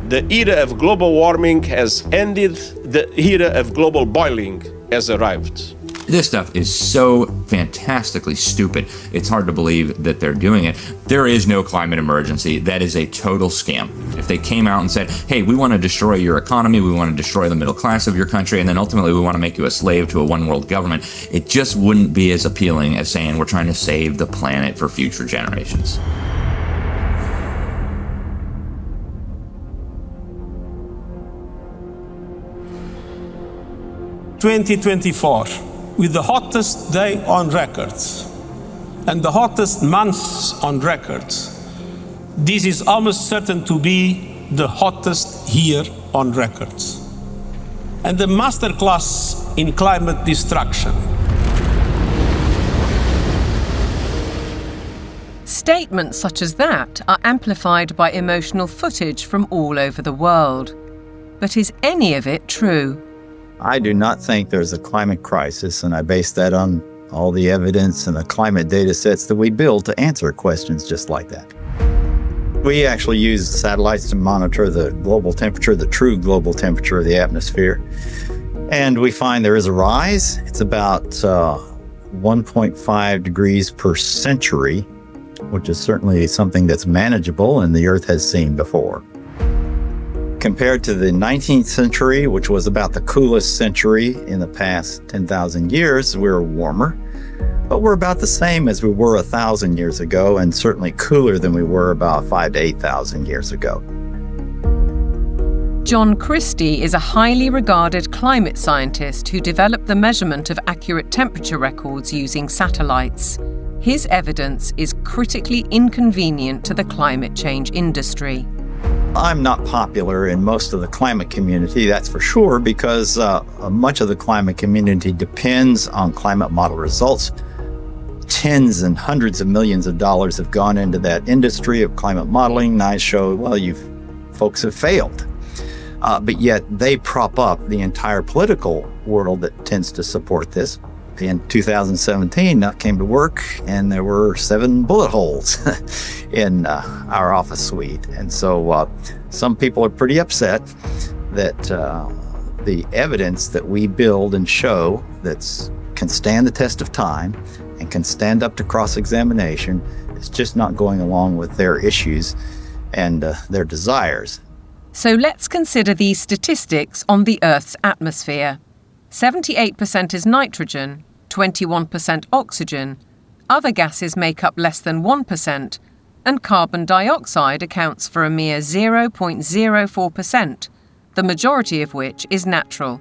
The era of global warming has ended, the era of global boiling has arrived. This stuff is so fantastically stupid. It's hard to believe that they're doing it. There is no climate emergency. That is a total scam. If they came out and said, hey, we want to destroy your economy, we want to destroy the middle class of your country, and then ultimately we want to make you a slave to a one world government, it just wouldn't be as appealing as saying we're trying to save the planet for future generations. "2024, with the hottest day on record and the hottest months on record, this is almost certain to be the hottest year on record. And the masterclass in climate destruction." Statements such as that are amplified by emotional footage from all over the world. But is any of it true? I do not think there's a climate crisis, and I base that on all the evidence and the climate data sets that we build to answer questions just like that. We actually use satellites to monitor the global temperature, the true global temperature of the atmosphere. And we find there is a rise. It's about 1.5 degrees per century, which is certainly something that's manageable and the Earth has seen before. Compared to the 19th century, which was about the coolest century in the past 10,000 years, we're warmer. But we're about the same as we were 1,000 years ago, and certainly cooler than we were about 5,000 to 8,000 years ago. John Christie is a highly regarded climate scientist who developed the measurement of accurate temperature records using satellites. His evidence is critically inconvenient to the climate change industry. I'm not popular in most of the climate community, that's for sure, because much of the climate community depends on climate model results. Tens and hundreds of millions of dollars have gone into that industry of climate modeling, and I show, well, you folks have failed. But yet they prop up the entire political world that tends to support this. In 2017, I came to work and there were 7 bullet holes in our office suite. And so some people are pretty upset that the evidence that we build and show that can stand the test of time and can stand up to cross-examination is just not going along with their issues and their desires. So let's consider these statistics on the Earth's atmosphere. 78% is nitrogen, 21% oxygen, other gases make up less than 1%, and carbon dioxide accounts for a mere 0.04%, the majority of which is natural.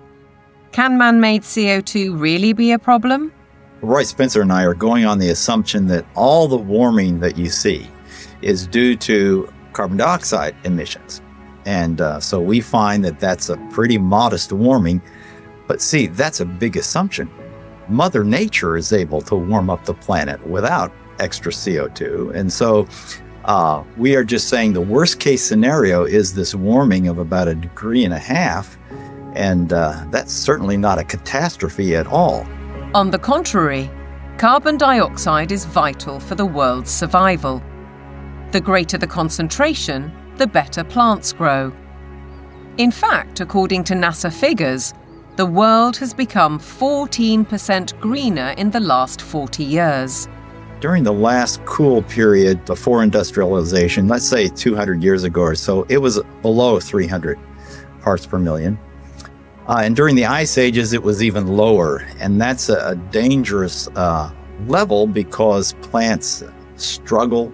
Can man-made CO2 really be a problem? Roy Spencer and I are going on the assumption that all the warming that you see is due to carbon dioxide emissions. And so we find that that's a pretty modest warming. But see, that's a big assumption. Mother Nature is able to warm up the planet without extra CO2. And so we are just saying the worst case scenario is this warming of about 1.5 degrees. And that's certainly not a catastrophe at all. On the contrary, carbon dioxide is vital for the world's survival. The greater the concentration, the better plants grow. In fact, according to NASA figures, the world has become 14% greener in the last 40 years. During the last cool period before industrialization, let's say 200 years ago or so, it was below 300 parts per million. And during the ice ages, it was even lower. And that's a dangerous level because plants struggle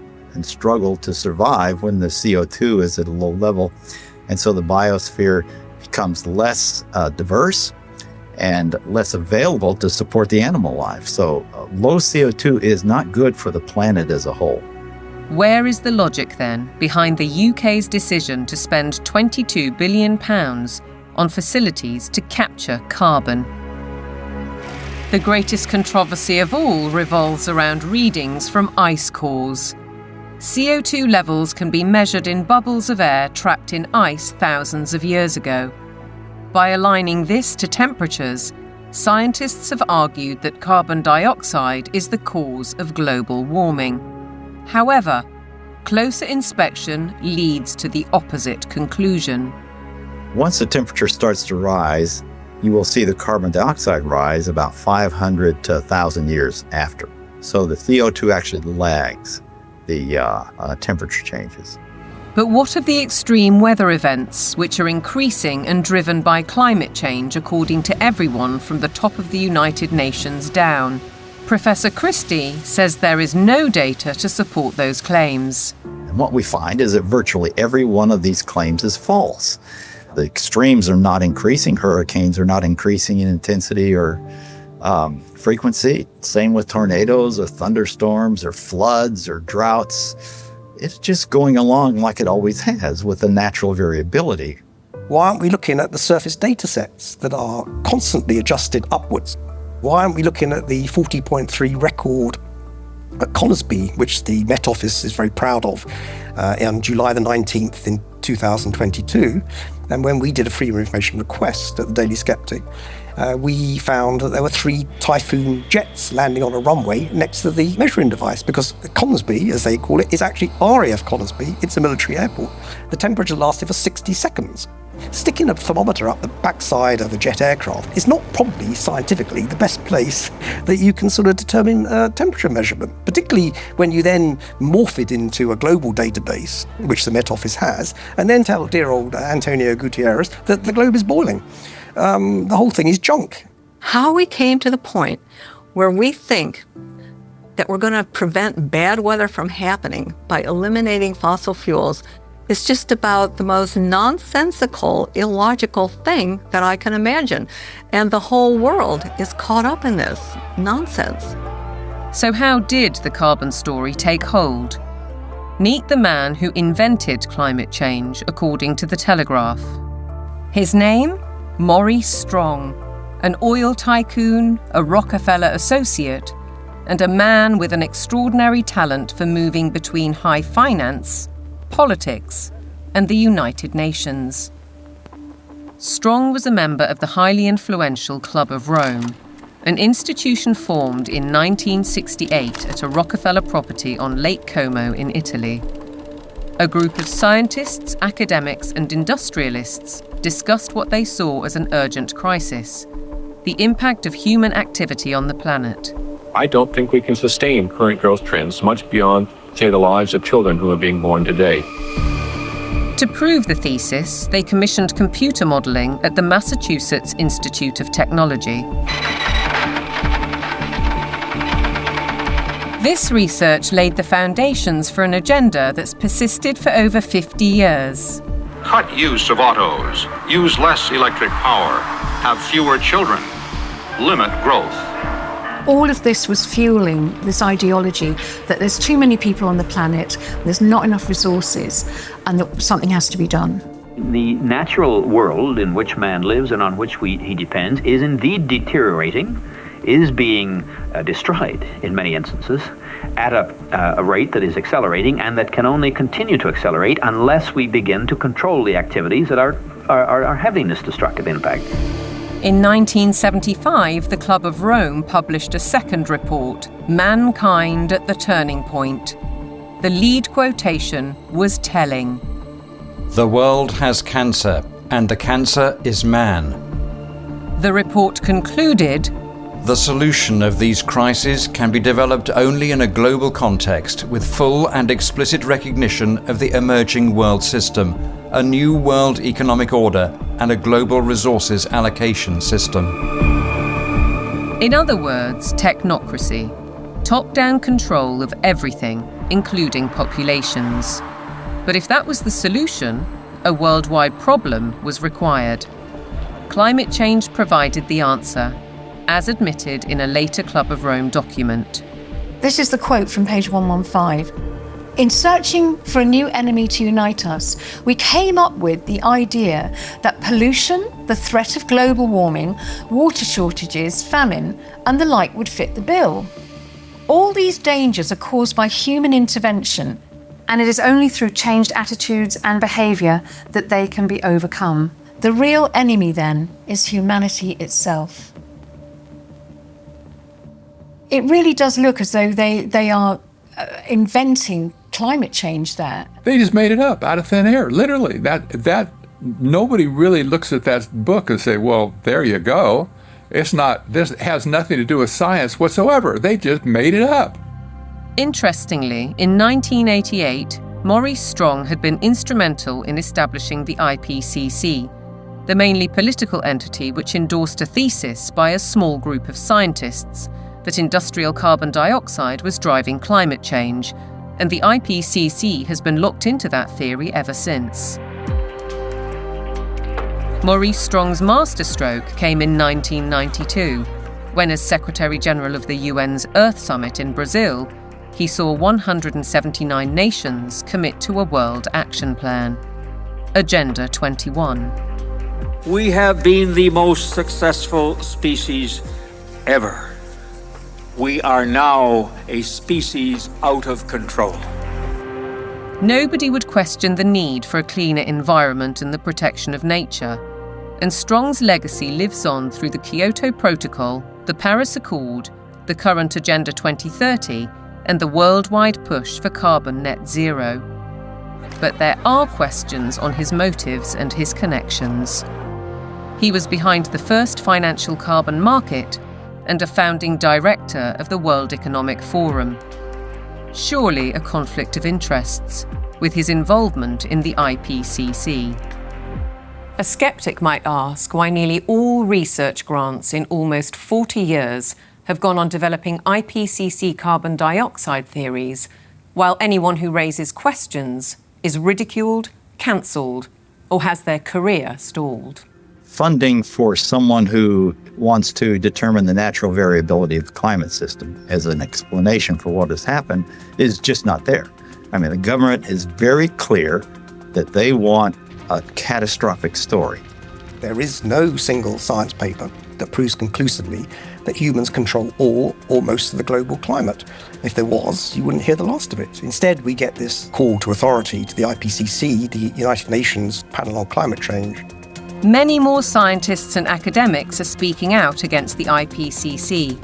to survive when the CO2 is at a low level. And so the biosphere becomes less diverse and less available to support the animal life. So low CO2 is not good for the planet as a whole. Where is the logic then behind the UK's decision to spend £22 billion on facilities to capture carbon? The greatest controversy of all revolves around readings from ice cores. CO2 levels can be measured in bubbles of air trapped in ice thousands of years ago. By aligning this to temperatures, scientists have argued that carbon dioxide is the cause of global warming. However, closer inspection leads to the opposite conclusion. Once the temperature starts to rise, you will see the carbon dioxide rise about 500 to 1,000 years after. So the CO2 actually lags the temperature changes. But what of the extreme weather events, which are increasing and driven by climate change, according to everyone from the top of the United Nations down? Professor Christie says there is no data to support those claims. And what we find is that virtually every one of these claims is false. The extremes are not increasing. Hurricanes are not increasing in intensity or frequency. Same with tornadoes or thunderstorms or floods or droughts. It's just going along like it always has with the natural variability. Why aren't we looking at the surface data sets that are constantly adjusted upwards? Why aren't we looking at the 40.3 record at Conisbee, which the Met Office is very proud of, on July the 19th in 2022? And when we did a freedom of information request at the Daily Sceptic, we found that there were 3 Typhoon jets landing on a runway next to the measuring device, because Conisbee, as they call it, is actually RAF Conisbee. It's a military airport. The temperature lasted for 60 seconds. Sticking a thermometer up the backside of a jet aircraft is not probably scientifically the best place that you can sort of determine temperature measurement, particularly when you then morph it into a global database, which the Met Office has, and then tell dear old Antonio Gutierrez that the globe is boiling. The whole thing is junk. How we came to the point where we think that we're going to prevent bad weather from happening by eliminating fossil fuels is just about the most nonsensical, illogical thing that I can imagine. And the whole world is caught up in this nonsense. So how did the carbon story take hold? Meet the man who invented climate change, according to The Telegraph. His name? Maurice Strong, an oil tycoon, a Rockefeller associate, and a man with an extraordinary talent for moving between high finance, politics, and the United Nations. Strong was a member of the highly influential Club of Rome, an institution formed in 1968 at a Rockefeller property on Lake Como in Italy. A group of scientists, academics, and industrialists discussed what they saw as an urgent crisis: the impact of human activity on the planet. I don't think we can sustain current growth trends much beyond, say, the lives of children who are being born today. To prove the thesis, they commissioned computer modelling at the Massachusetts Institute of Technology. This research laid the foundations for an agenda that's persisted for over 50 years. Cut use of autos, use less electric power, have fewer children, limit growth. All of this was fueling this ideology that there's too many people on the planet, there's not enough resources, and that something has to be done. The natural world in which man lives and on which he depends is indeed deteriorating, is being destroyed in many instances at a rate that is accelerating and that can only continue to accelerate unless we begin to control the activities that are having this destructive impact. In 1975, the Club of Rome published a second report, Mankind at the Turning Point. The lead quotation was telling. The world has cancer, and the cancer is man. The report concluded, the solution of these crises can be developed only in a global context with full and explicit recognition of the emerging world system, a new world economic order, and a global resources allocation system. In other words, technocracy, top-down control of everything, including populations. But if that was the solution, a worldwide problem was required. Climate change provided the answer, as admitted in a later Club of Rome document. This is the quote from page 115. In searching for a new enemy to unite us, we came up with the idea that pollution, the threat of global warming, water shortages, famine, and the like would fit the bill. All these dangers are caused by human intervention, and it is only through changed attitudes and behaviour that they can be overcome. The real enemy, then, is humanity itself. It really does look as though they are inventing climate change there. They just made it up out of thin air, literally. That nobody really looks at that book and say, well, there you go. This has nothing to do with science whatsoever. They just made it up. Interestingly, in 1988, Maurice Strong had been instrumental in establishing the IPCC, the mainly political entity which endorsed a thesis by a small group of scientists that industrial carbon dioxide was driving climate change, and the IPCC has been locked into that theory ever since. Maurice Strong's masterstroke came in 1992, when as Secretary-General of the UN's Earth Summit in Brazil, he saw 179 nations commit to a World Action Plan, Agenda 21. We have been the most successful species ever. We are now a species out of control. Nobody would question the need for a cleaner environment and the protection of nature, and Strong's legacy lives on through the Kyoto Protocol, the Paris Accord, the current Agenda 2030, and the worldwide push for carbon net zero. But there are questions on his motives and his connections. He was behind the first financial carbon market and a founding director of the World Economic Forum. Surely a conflict of interests, with his involvement in the IPCC. A skeptic might ask why nearly all research grants in almost 40 years have gone on developing IPCC carbon dioxide theories, while anyone who raises questions is ridiculed, cancelled, or has their career stalled. Funding for someone who wants to determine the natural variability of the climate system as an explanation for what has happened is just not there. I mean, the government is very clear that they want a catastrophic story. There is no single science paper that proves conclusively that humans control all or most of the global climate. If there was, you wouldn't hear the last of it. Instead, we get this call to authority to the IPCC, the United Nations Panel on Climate Change. Many more scientists and academics are speaking out against the IPCC.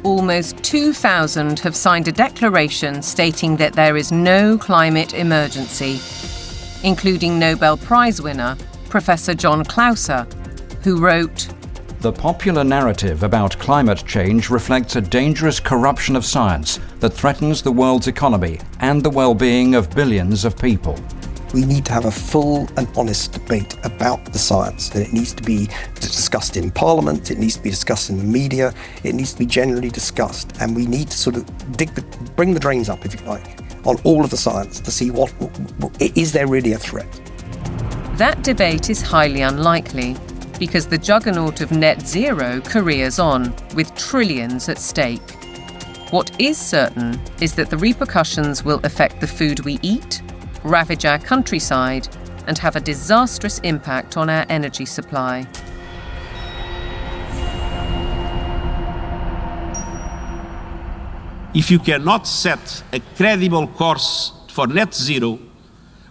Almost 2,000 have signed a declaration stating that there is no climate emergency, including Nobel Prize winner Professor John Clauser, who wrote, "The popular narrative about climate change reflects a dangerous corruption of science that threatens the world's economy and the well-being of billions of people." We need to have a full and honest debate about the science, and it needs to be discussed in Parliament, it needs to be discussed in the media, it needs to be generally discussed, and we need to sort of bring the drains up, if you like, on all of the science to see what is there really a threat. That debate is highly unlikely, because the juggernaut of net zero careers on, with trillions at stake. What is certain is that the repercussions will affect the food we eat, ravage our countryside, and have a disastrous impact on our energy supply. If you cannot set a credible course for net zero,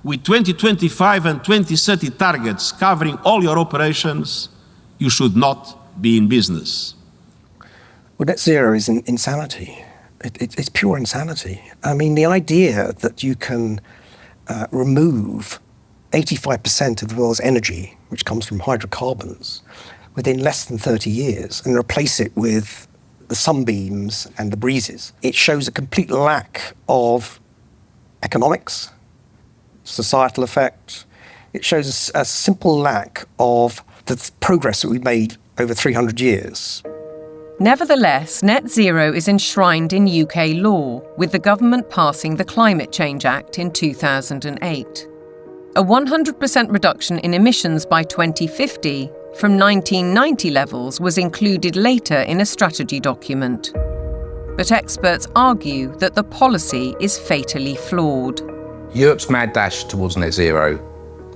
with 2025 and 2030 targets covering all your operations, you should not be in business. Well, net zero is insanity. It's pure insanity. I mean, the idea that you can remove 85% of the world's energy, which comes from hydrocarbons, within less than 30 years and replace it with the sunbeams and the breezes. It shows a complete lack of economics, societal effect. It shows a simple lack of the progress that we've made over 300 years. Nevertheless, net zero is enshrined in UK law, with the government passing the Climate Change Act in 2008. A 100% reduction in emissions by 2050 from 1990 levels was included later in a strategy document. But experts argue that the policy is fatally flawed. Europe's mad dash towards net zero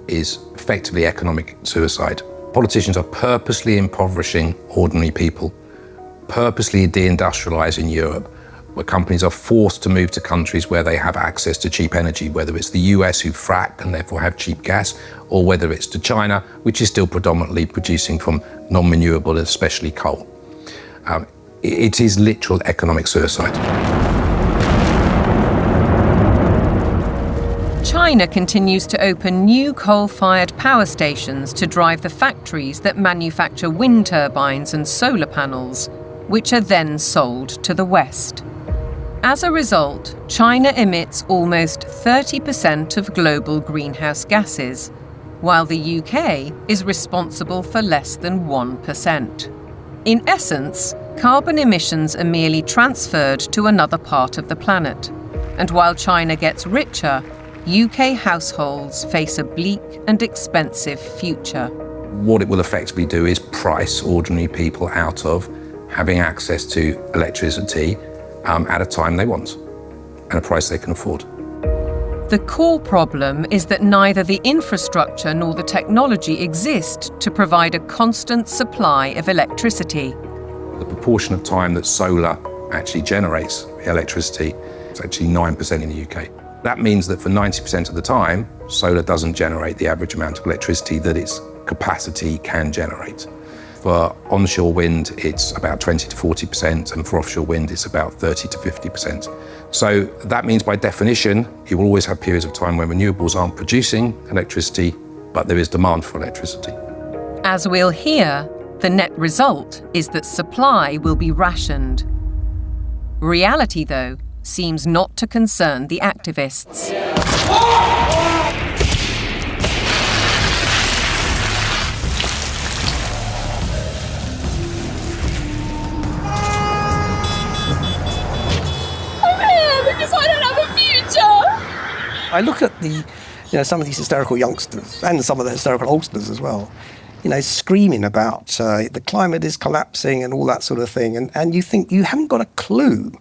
is effectively economic suicide. Politicians are purposely impoverishing ordinary people, purposely deindustrializing Europe, where companies are forced to move to countries where they have access to cheap energy, whether it's the US who frack and therefore have cheap gas, or whether it's to China, which is still predominantly producing from non-renewable, especially coal. It is literal economic suicide. China continues to open new coal-fired power stations to drive the factories that manufacture wind turbines and solar panels, which are then sold to the West. As a result, China emits almost 30% of global greenhouse gases, while the UK is responsible for less than 1%. In essence, carbon emissions are merely transferred to another part of the planet. And while China gets richer, UK households face a bleak and expensive future. What it will effectively do is price ordinary people out of having access to electricity at a time they want and a price they can afford. The core problem is that neither the infrastructure nor the technology exist to provide a constant supply of electricity. The proportion of time that solar actually generates electricity is actually 9% in the UK. That means that for 90% of the time, solar doesn't generate the average amount of electricity that its capacity can generate. For onshore wind, it's about 20 to 40%, and for offshore wind, it's about 30 to 50%. So that means, by definition, you will always have periods of time when renewables aren't producing electricity, but there is demand for electricity. As we'll hear, the net result is that supply will be rationed. Reality, though, seems not to concern the activists. I look at some of these hysterical youngsters and some of the hysterical oldsters as well, screaming about the climate is collapsing and all that sort of thing. And you think you haven't got a clue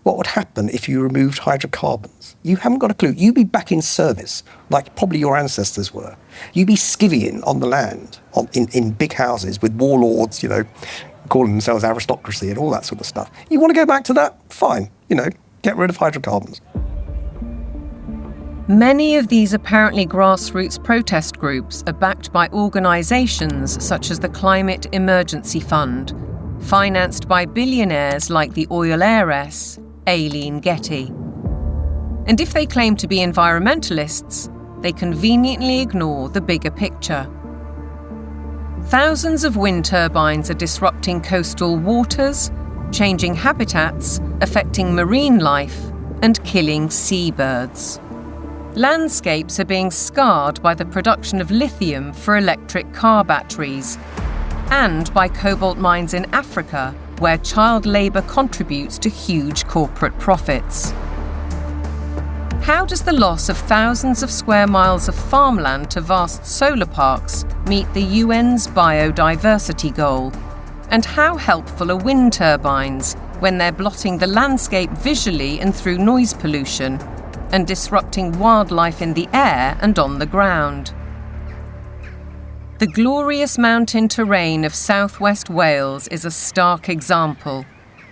what would happen if you removed hydrocarbons. You haven't got a clue. You'd be back in service, like probably your ancestors were. You'd be skivvying on the land, in big houses with warlords, calling themselves aristocracy and all that sort of stuff. You want to go back to that? Fine. Get rid of hydrocarbons. Many of these apparently grassroots protest groups are backed by organisations such as the Climate Emergency Fund, financed by billionaires like the oil heiress, Aileen Getty. And if they claim to be environmentalists, they conveniently ignore the bigger picture. Thousands of wind turbines are disrupting coastal waters, changing habitats, affecting marine life, and killing seabirds. Landscapes are being scarred by the production of lithium for electric car batteries, and by cobalt mines in Africa, where child labour contributes to huge corporate profits. How does the loss of thousands of square miles of farmland to vast solar parks meet the UN's biodiversity goal? And how helpful are wind turbines when they're blotting the landscape visually and through noise pollution, and disrupting wildlife in the air and on the ground? The glorious mountain terrain of southwest Wales is a stark example.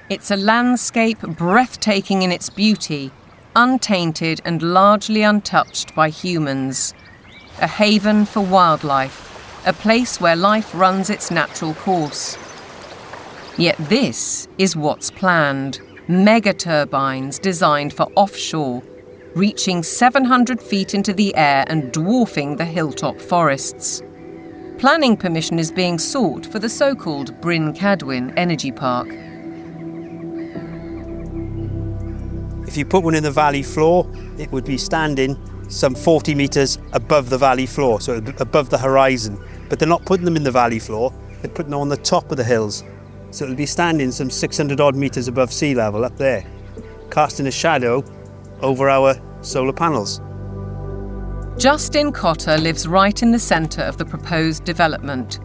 It's a landscape breathtaking in its beauty, untainted and largely untouched by humans. A haven for wildlife, a place where life runs its natural course. Yet this is what's planned: mega turbines designed for offshore, reaching 700 feet into the air and dwarfing the hilltop forests. Planning permission is being sought for the so-called Bryn Cadwyn Energy Park. If you put one in the valley floor, it would be standing some 40 metres above the valley floor, so above the horizon. But they're not putting them in the valley floor, they're putting them on the top of the hills. So it'll be standing some 600 odd metres above sea level up there, casting a shadow over our solar panels. Justin Cotter lives right in the centre of the proposed development.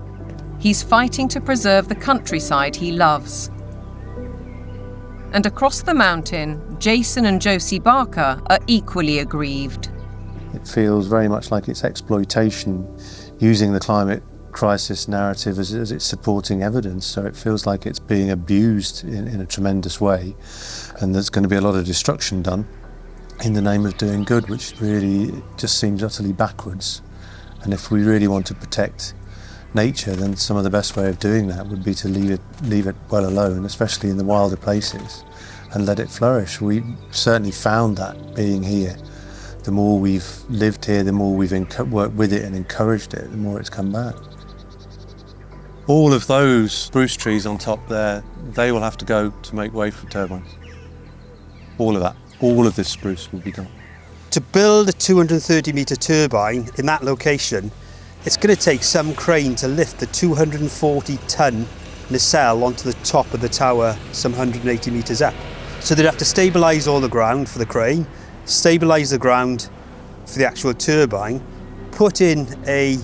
He's fighting to preserve the countryside he loves. And across the mountain, Jason and Josie Barker are equally aggrieved. It feels very much like it's exploitation, using the climate crisis narrative as its supporting evidence. So it feels like it's being abused in a tremendous way, and there's going to be a lot of destruction done in the name of doing good, which really just seems utterly backwards. And if we really want to protect nature, then some of the best way of doing that would be to leave it well alone, especially in the wilder places, and let it flourish. We certainly found that being here. The more we've lived here, the more we've worked with it and encouraged it, the more it's come back. All of those spruce trees on top there, they will have to go to make way for turbines. All of that. All of this spruce will be gone. To build a 230-metre turbine in that location, it's going to take some crane to lift the 240-ton nacelle onto the top of the tower some 180 metres up. So they'd have to stabilise all the ground for the crane, stabilise the ground for the actual turbine, put in a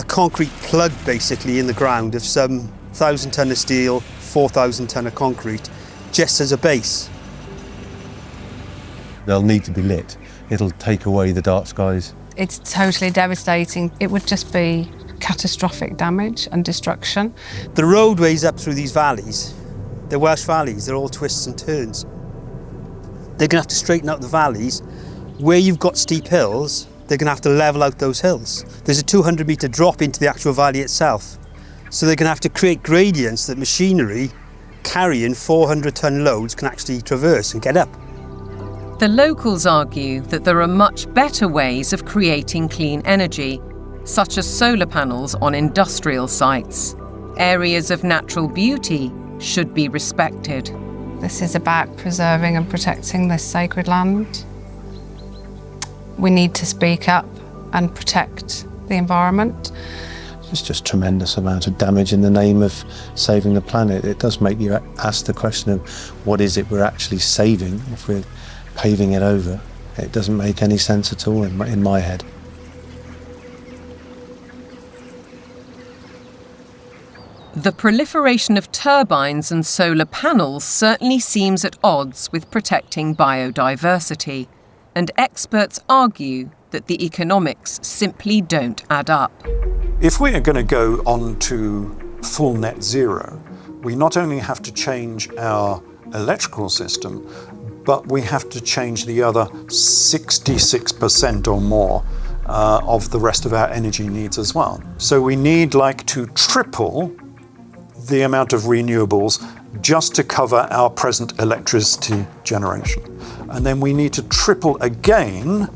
concrete plug basically in the ground of some 1,000 tonne of steel, 4,000 tonne of concrete, just as a base. They'll need to be lit. It'll take away the dark skies. It's totally devastating. It would just be catastrophic damage and destruction. The roadways up through these valleys, they're Welsh valleys, they're all twists and turns. They're going to have to straighten out the valleys. Where you've got steep hills, they're going to have to level out those hills. There's a 200-metre drop into the actual valley itself. So they're going to have to create gradients that machinery carrying 400-tonne loads can actually traverse and get up. The locals argue that there are much better ways of creating clean energy, such as solar panels on industrial sites. Areas of natural beauty should be respected. This is about preserving and protecting this sacred land. We need to speak up and protect the environment. It's just tremendous amount of damage in the name of saving the planet. It does make you ask the question of what is it we're actually saving if we're paving it over. It doesn't make any sense at all in my head. The proliferation of turbines and solar panels certainly seems at odds with protecting biodiversity, and experts argue that the economics simply don't add up. If we are going to go on to full net zero, we not only have to change our electrical system, but we have to change the other 66% or more of the rest of our energy needs as well. So we need to triple the amount of renewables just to cover our present electricity generation. And then we need to triple again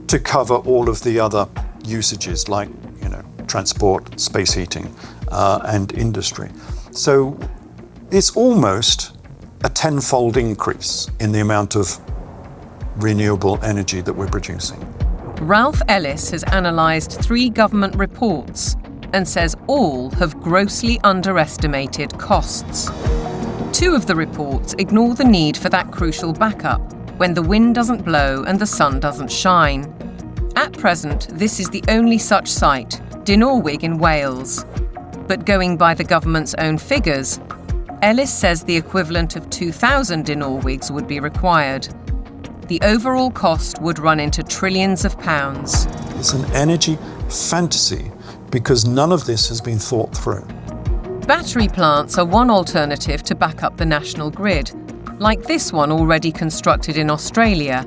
to cover all of the other usages like, transport, space heating, and industry. So it's almost a tenfold increase in the amount of renewable energy that we're producing. Ralph Ellis has analysed 3 government reports and says all have grossly underestimated costs. 2 of the reports ignore the need for that crucial backup when the wind doesn't blow and the sun doesn't shine. At present, this is the only such site, Dinorwig in Wales. But going by the government's own figures, Ellis says the equivalent of 2,000 Dinorwigs would be required. The overall cost would run into trillions of pounds. It's an energy fantasy because none of this has been thought through. Battery plants are one alternative to back up the national grid, like this one already constructed in Australia.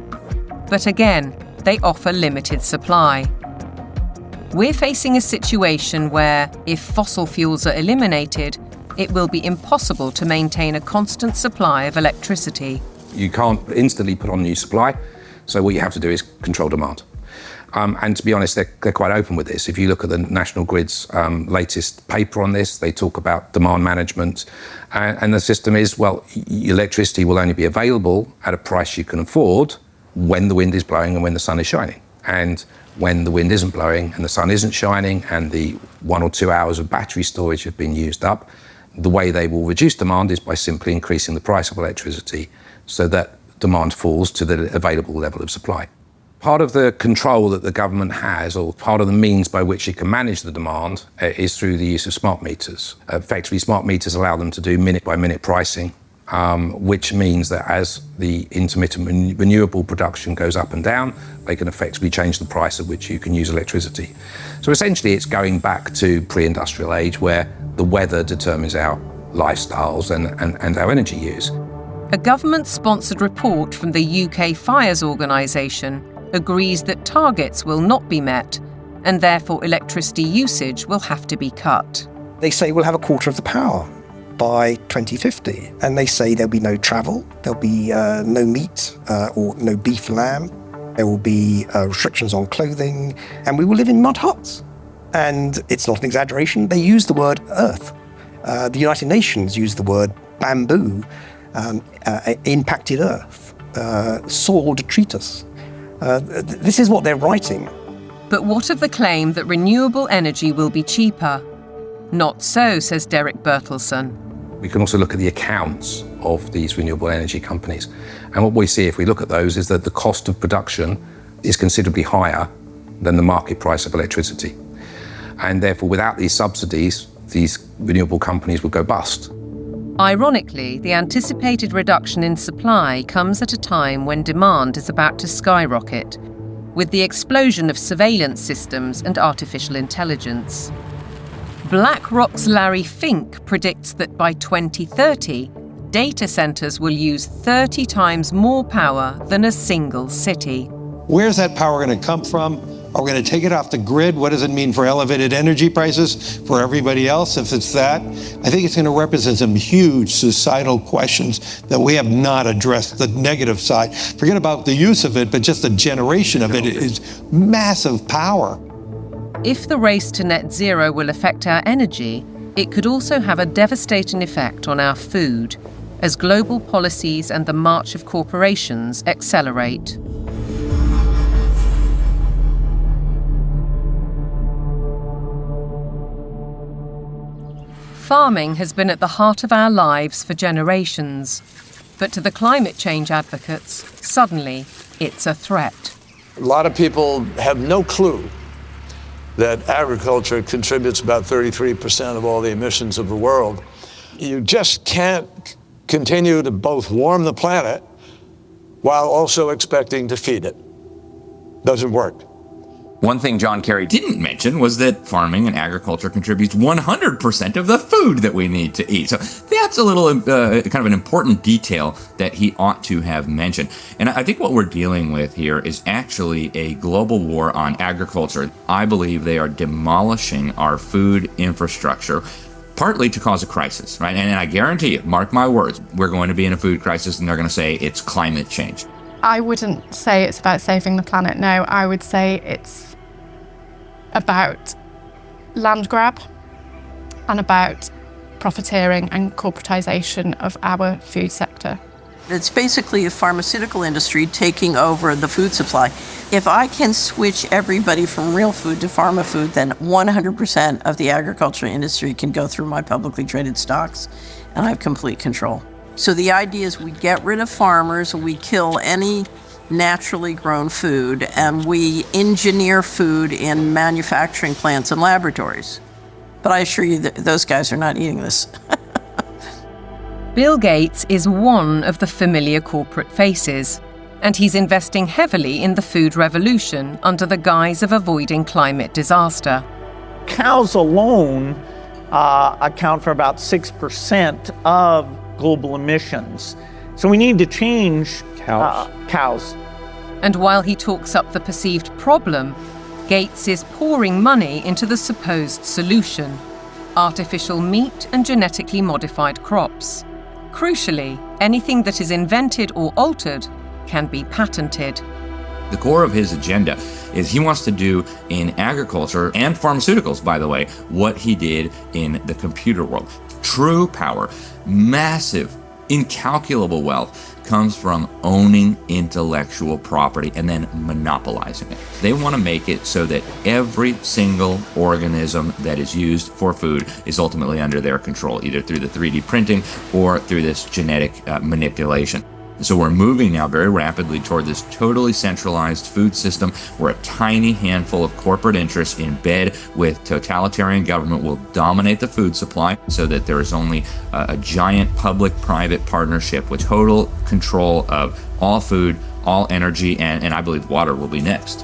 But again, they offer limited supply. We're facing a situation where, if fossil fuels are eliminated, it will be impossible to maintain a constant supply of electricity. You can't instantly put on new supply, so what you have to do is control demand. And to be honest, they're quite open with this. If you look at the National Grid's latest paper on this, they talk about demand management. And the system is, electricity will only be available at a price you can afford when the wind is blowing and when the sun is shining. And when the wind isn't blowing and the sun isn't shining and the 1 or 2 hours of battery storage have been used up, the way they will reduce demand is by simply increasing the price of electricity so that demand falls to the available level of supply. Part of the control that the government has, or part of the means by which it can manage the demand, is through the use of smart meters. Effectively, smart meters allow them to do minute-by-minute pricing, which means that as the intermittent renewable production goes up and down, they can effectively change the price at which you can use electricity. So essentially, it's going back to pre-industrial age where the weather determines our lifestyles and our energy use. A government-sponsored report from the UK Fires Organisation agrees that targets will not be met and therefore electricity usage will have to be cut. They say we'll have a quarter of the power by 2050, and they say there'll be no travel, there'll be no meat or no beef lamb. There will be restrictions on clothing, and we will live in mud huts. And it's not an exaggeration, they use the word earth. The United Nations use the word bamboo, impacted earth, soil detritus. This is what they're writing. But what of the claim that renewable energy will be cheaper? Not so, says Derek Bertelsen. We can also look at the accounts of these renewable energy companies. And what we see if we look at those is that the cost of production is considerably higher than the market price of electricity. And therefore, without these subsidies, these renewable companies would go bust. Ironically, the anticipated reduction in supply comes at a time when demand is about to skyrocket, with the explosion of surveillance systems and artificial intelligence. BlackRock's Larry Fink predicts that by 2030, data centers will use 30 times more power than a single city. Where's that power going to come from? Are we going to take it off the grid? What does it mean for elevated energy prices for everybody else if it's that? I think it's going to represent some huge societal questions that we have not addressed, the negative side. Forget about the use of it, but just the generation of it is massive power. If the race to net zero will affect our energy, it could also have a devastating effect on our food, as global policies and the march of corporations accelerate. Farming has been at the heart of our lives for generations, but to the climate change advocates, suddenly it's a threat. A lot of people have no clue that agriculture contributes about 33% of all the emissions of the world. You just can't continue to both warm the planet while also expecting to feed it. Doesn't work. One thing John Kerry didn't mention was that farming and agriculture contributes 100% of the food that we need to eat. So that's a little kind of an important detail that he ought to have mentioned. And I think what we're dealing with here is actually a global war on agriculture. I believe they are demolishing our food infrastructure, partly to cause a crisis, right? And I guarantee you, mark my words, we're going to be in a food crisis and they're going to say it's climate change. I wouldn't say it's about saving the planet, no. I would say it's about land grab and about profiteering and corporatization of our food sector. It's basically the pharmaceutical industry taking over the food supply. If I can switch everybody from real food to pharma food, then 100% of the agriculture industry can go through my publicly traded stocks, and I have complete control. So the idea is we get rid of farmers, we kill any naturally grown food, and we engineer food in manufacturing plants and laboratories. But I assure you that those guys are not eating this. Bill Gates is one of the familiar corporate faces, and he's investing heavily in the food revolution under the guise of avoiding climate disaster. Cows alone account for about 6% of global emissions. So we need to change cows. And while he talks up the perceived problem, Gates is pouring money into the supposed solution: artificial meat and genetically modified crops. Crucially, anything that is invented or altered can be patented. The core of his agenda is he wants to do in agriculture and pharmaceuticals, by the way, what he did in the computer world. True power, massive, incalculable wealth comes from owning intellectual property and then monopolizing it. They want to make it so that every single organism that is used for food is ultimately under their control, either through the 3D printing or through this genetic manipulation. So we're moving now very rapidly toward this totally centralized food system where a tiny handful of corporate interests in bed with totalitarian government will dominate the food supply so that there is only a giant public-private partnership with total control of all food, all energy, and I believe water will be next.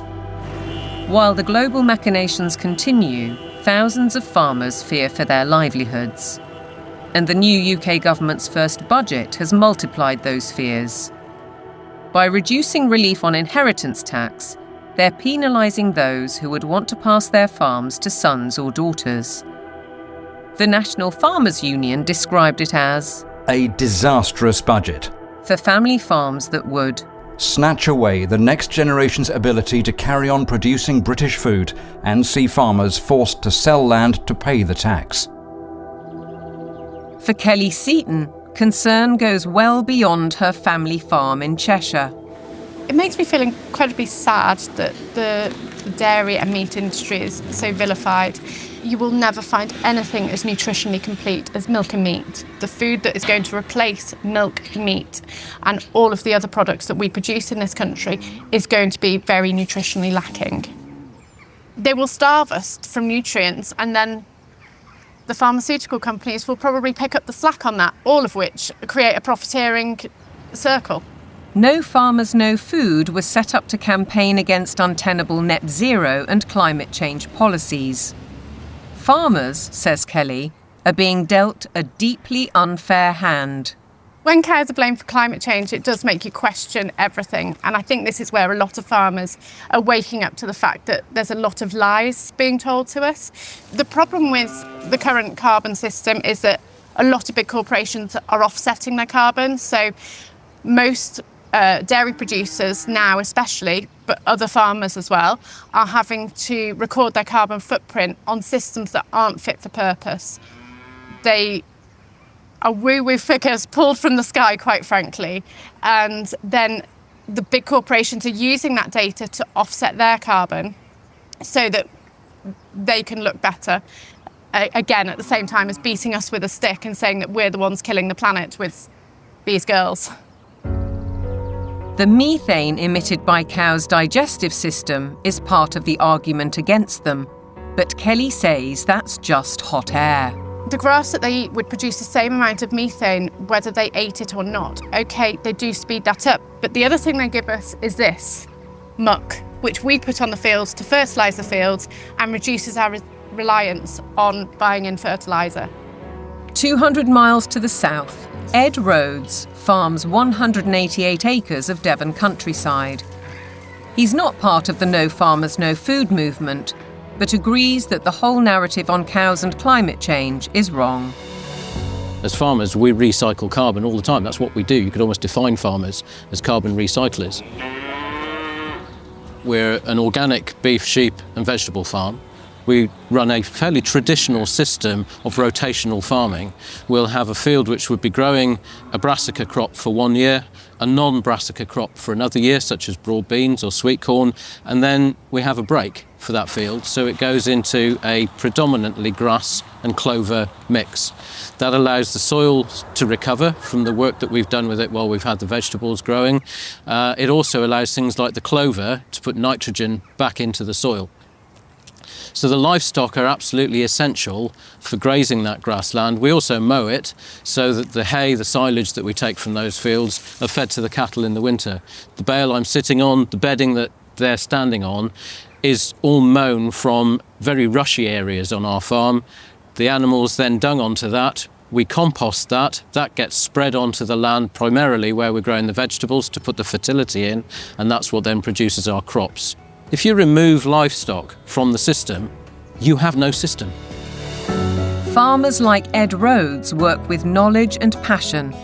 While the global machinations continue, thousands of farmers fear for their livelihoods. And the new UK government's first budget has multiplied those fears. By reducing relief on inheritance tax, they're penalising those who would want to pass their farms to sons or daughters. The National Farmers Union described it as a disastrous budget for family farms that would snatch away the next generation's ability to carry on producing British food and see farmers forced to sell land to pay the tax. For Kelly Seaton, concern goes well beyond her family farm in Cheshire. It makes me feel incredibly sad that the dairy and meat industry is so vilified. You will never find anything as nutritionally complete as milk and meat. The food that is going to replace milk, meat, and all of the other products that we produce in this country is going to be very nutritionally lacking. They will starve us from nutrients, and then the pharmaceutical companies will probably pick up the slack on that, all of which create a profiteering circle. No Farmers, No Food was set up to campaign against untenable net zero and climate change policies. Farmers, says Kelly, are being dealt a deeply unfair hand. When cows are blamed for climate change, it does make you question everything. And I think this is where a lot of farmers are waking up to the fact that there's a lot of lies being told to us. The problem with the current carbon system is that a lot of big corporations are offsetting their carbon. So most dairy producers now especially, but other farmers as well, are having to record their carbon footprint on systems that aren't fit for purpose. They are woo-woo figures pulled from the sky, quite frankly, and then the big corporations are using that data to offset their carbon so that they can look better, again, at the same time as beating us with a stick and saying that we're the ones killing the planet with these girls. The methane emitted by cows' digestive system is part of the argument against them, but Kelly says that's just hot air. The grass that they eat would produce the same amount of methane whether they ate it or not. OK, they do speed that up, but the other thing they give us is this, muck, which we put on the fields to fertilise the fields and reduces our reliance on buying in fertiliser. 200 miles to the south, Ed Rhodes farms 188 acres of Devon countryside. He's not part of the No Farmers, No Food movement, but agrees that the whole narrative on cows and climate change is wrong. As farmers, we recycle carbon all the time. That's what we do. You could almost define farmers as carbon recyclers. We're an organic beef, sheep and vegetable farm. We run a fairly traditional system of rotational farming. We'll have a field which would be growing a brassica crop for 1 year, a non-brassica crop for another year, such as broad beans or sweet corn, and then we have a break for that field, so it goes into a predominantly grass and clover mix. That allows the soil to recover from the work that we've done with it while we've had the vegetables growing. It also allows things like the clover to put nitrogen back into the soil. So the livestock are absolutely essential for grazing that grassland. We also mow it so that the hay, the silage that we take from those fields are fed to the cattle in the winter. The bale I'm sitting on, the bedding that they're standing on, is all mown from very rushy areas on our farm. The animals then dung onto that. We compost that. That gets spread onto the land primarily where we're growing the vegetables to put the fertility in, and that's what then produces our crops. If you remove livestock from the system, you have no system. Farmers like Ed Rhodes work with knowledge and passion,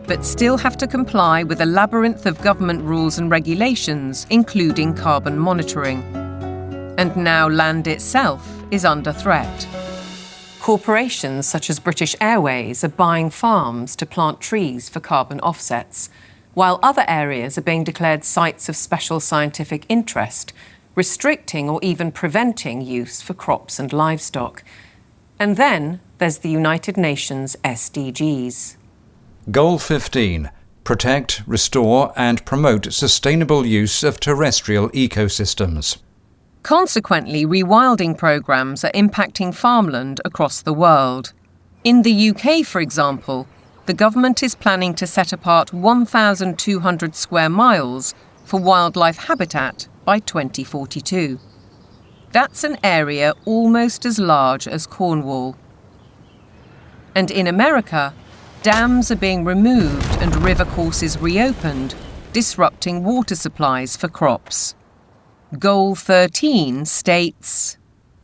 but still have to comply with a labyrinth of government rules and regulations, including carbon monitoring. And now land itself is under threat. Corporations such as British Airways are buying farms to plant trees for carbon offsets, while other areas are being declared sites of special scientific interest, restricting or even preventing use for crops and livestock. And then there's the United Nations SDGs. Goal 15. Protect, restore and promote sustainable use of terrestrial ecosystems. Consequently, rewilding programmes are impacting farmland across the world. In the UK, for example, the government is planning to set apart 1,200 square miles for wildlife habitat by 2042. That's an area almost as large as Cornwall. And in America, dams are being removed and river courses reopened, disrupting water supplies for crops. Goal 13 states,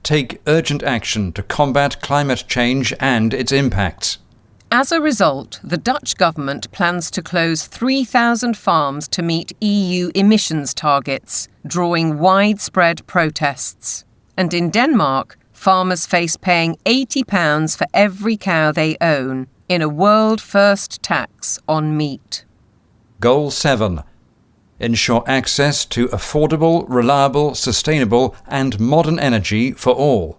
take urgent action to combat climate change and its impacts. As a result, the Dutch government plans to close 3,000 farms to meet EU emissions targets, drawing widespread protests. And in Denmark, farmers face paying £80 for every cow they own in a world-first tax on meat. Goal 7. Ensure access to affordable, reliable, sustainable and modern energy for all.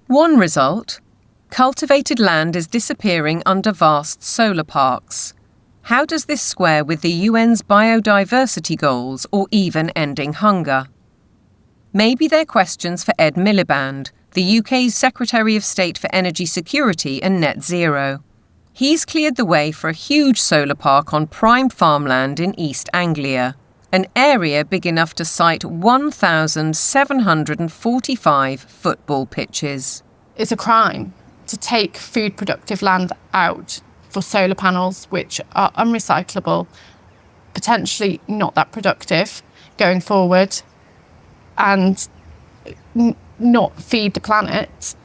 One result: cultivated land is disappearing under vast solar parks. How does this square with the UN's biodiversity goals or even ending hunger? Maybe they're questions for Ed Miliband, the UK's Secretary of State for Energy Security and Net Zero. He's cleared the way for a huge solar park on prime farmland in East Anglia, an area big enough to site 1,745 football pitches. It's a crime to take food productive land out for solar panels, which are unrecyclable, potentially not that productive going forward, and not feed the planet.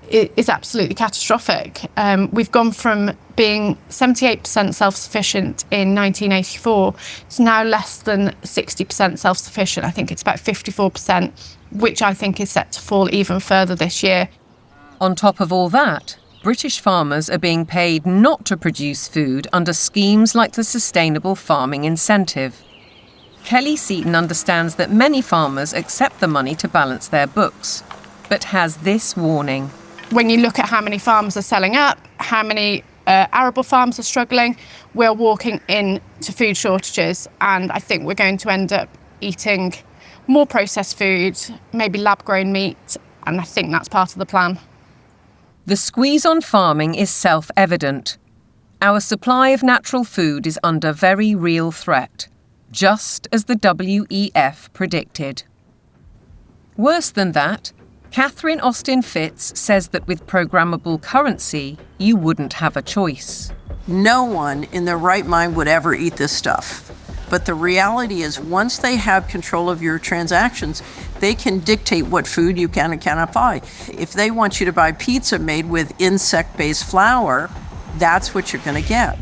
It is absolutely catastrophic. We've gone from being 78% self-sufficient in 1984 to now less than 60% self-sufficient. I think it's about 54%, which I think is set to fall even further this year. On top of all that, British farmers are being paid not to produce food under schemes like the Sustainable Farming Incentive. Kelly Seaton understands that many farmers accept the money to balance their books, but has this warning. When you look at how many farms are selling up, how many arable farms are struggling, we're walking into food shortages, and I think we're going to end up eating more processed food, maybe lab-grown meat, and I think that's part of the plan. The squeeze on farming is self-evident. Our supply of natural food is under very real threat, just as the WEF predicted. Worse than that, Catherine Austin Fitz says that with programmable currency, you wouldn't have a choice. No one in their right mind would ever eat this stuff. But the reality is, once they have control of your transactions, they can dictate what food you can and cannot buy. If they want you to buy pizza made with insect-based flour, that's what you're going to get.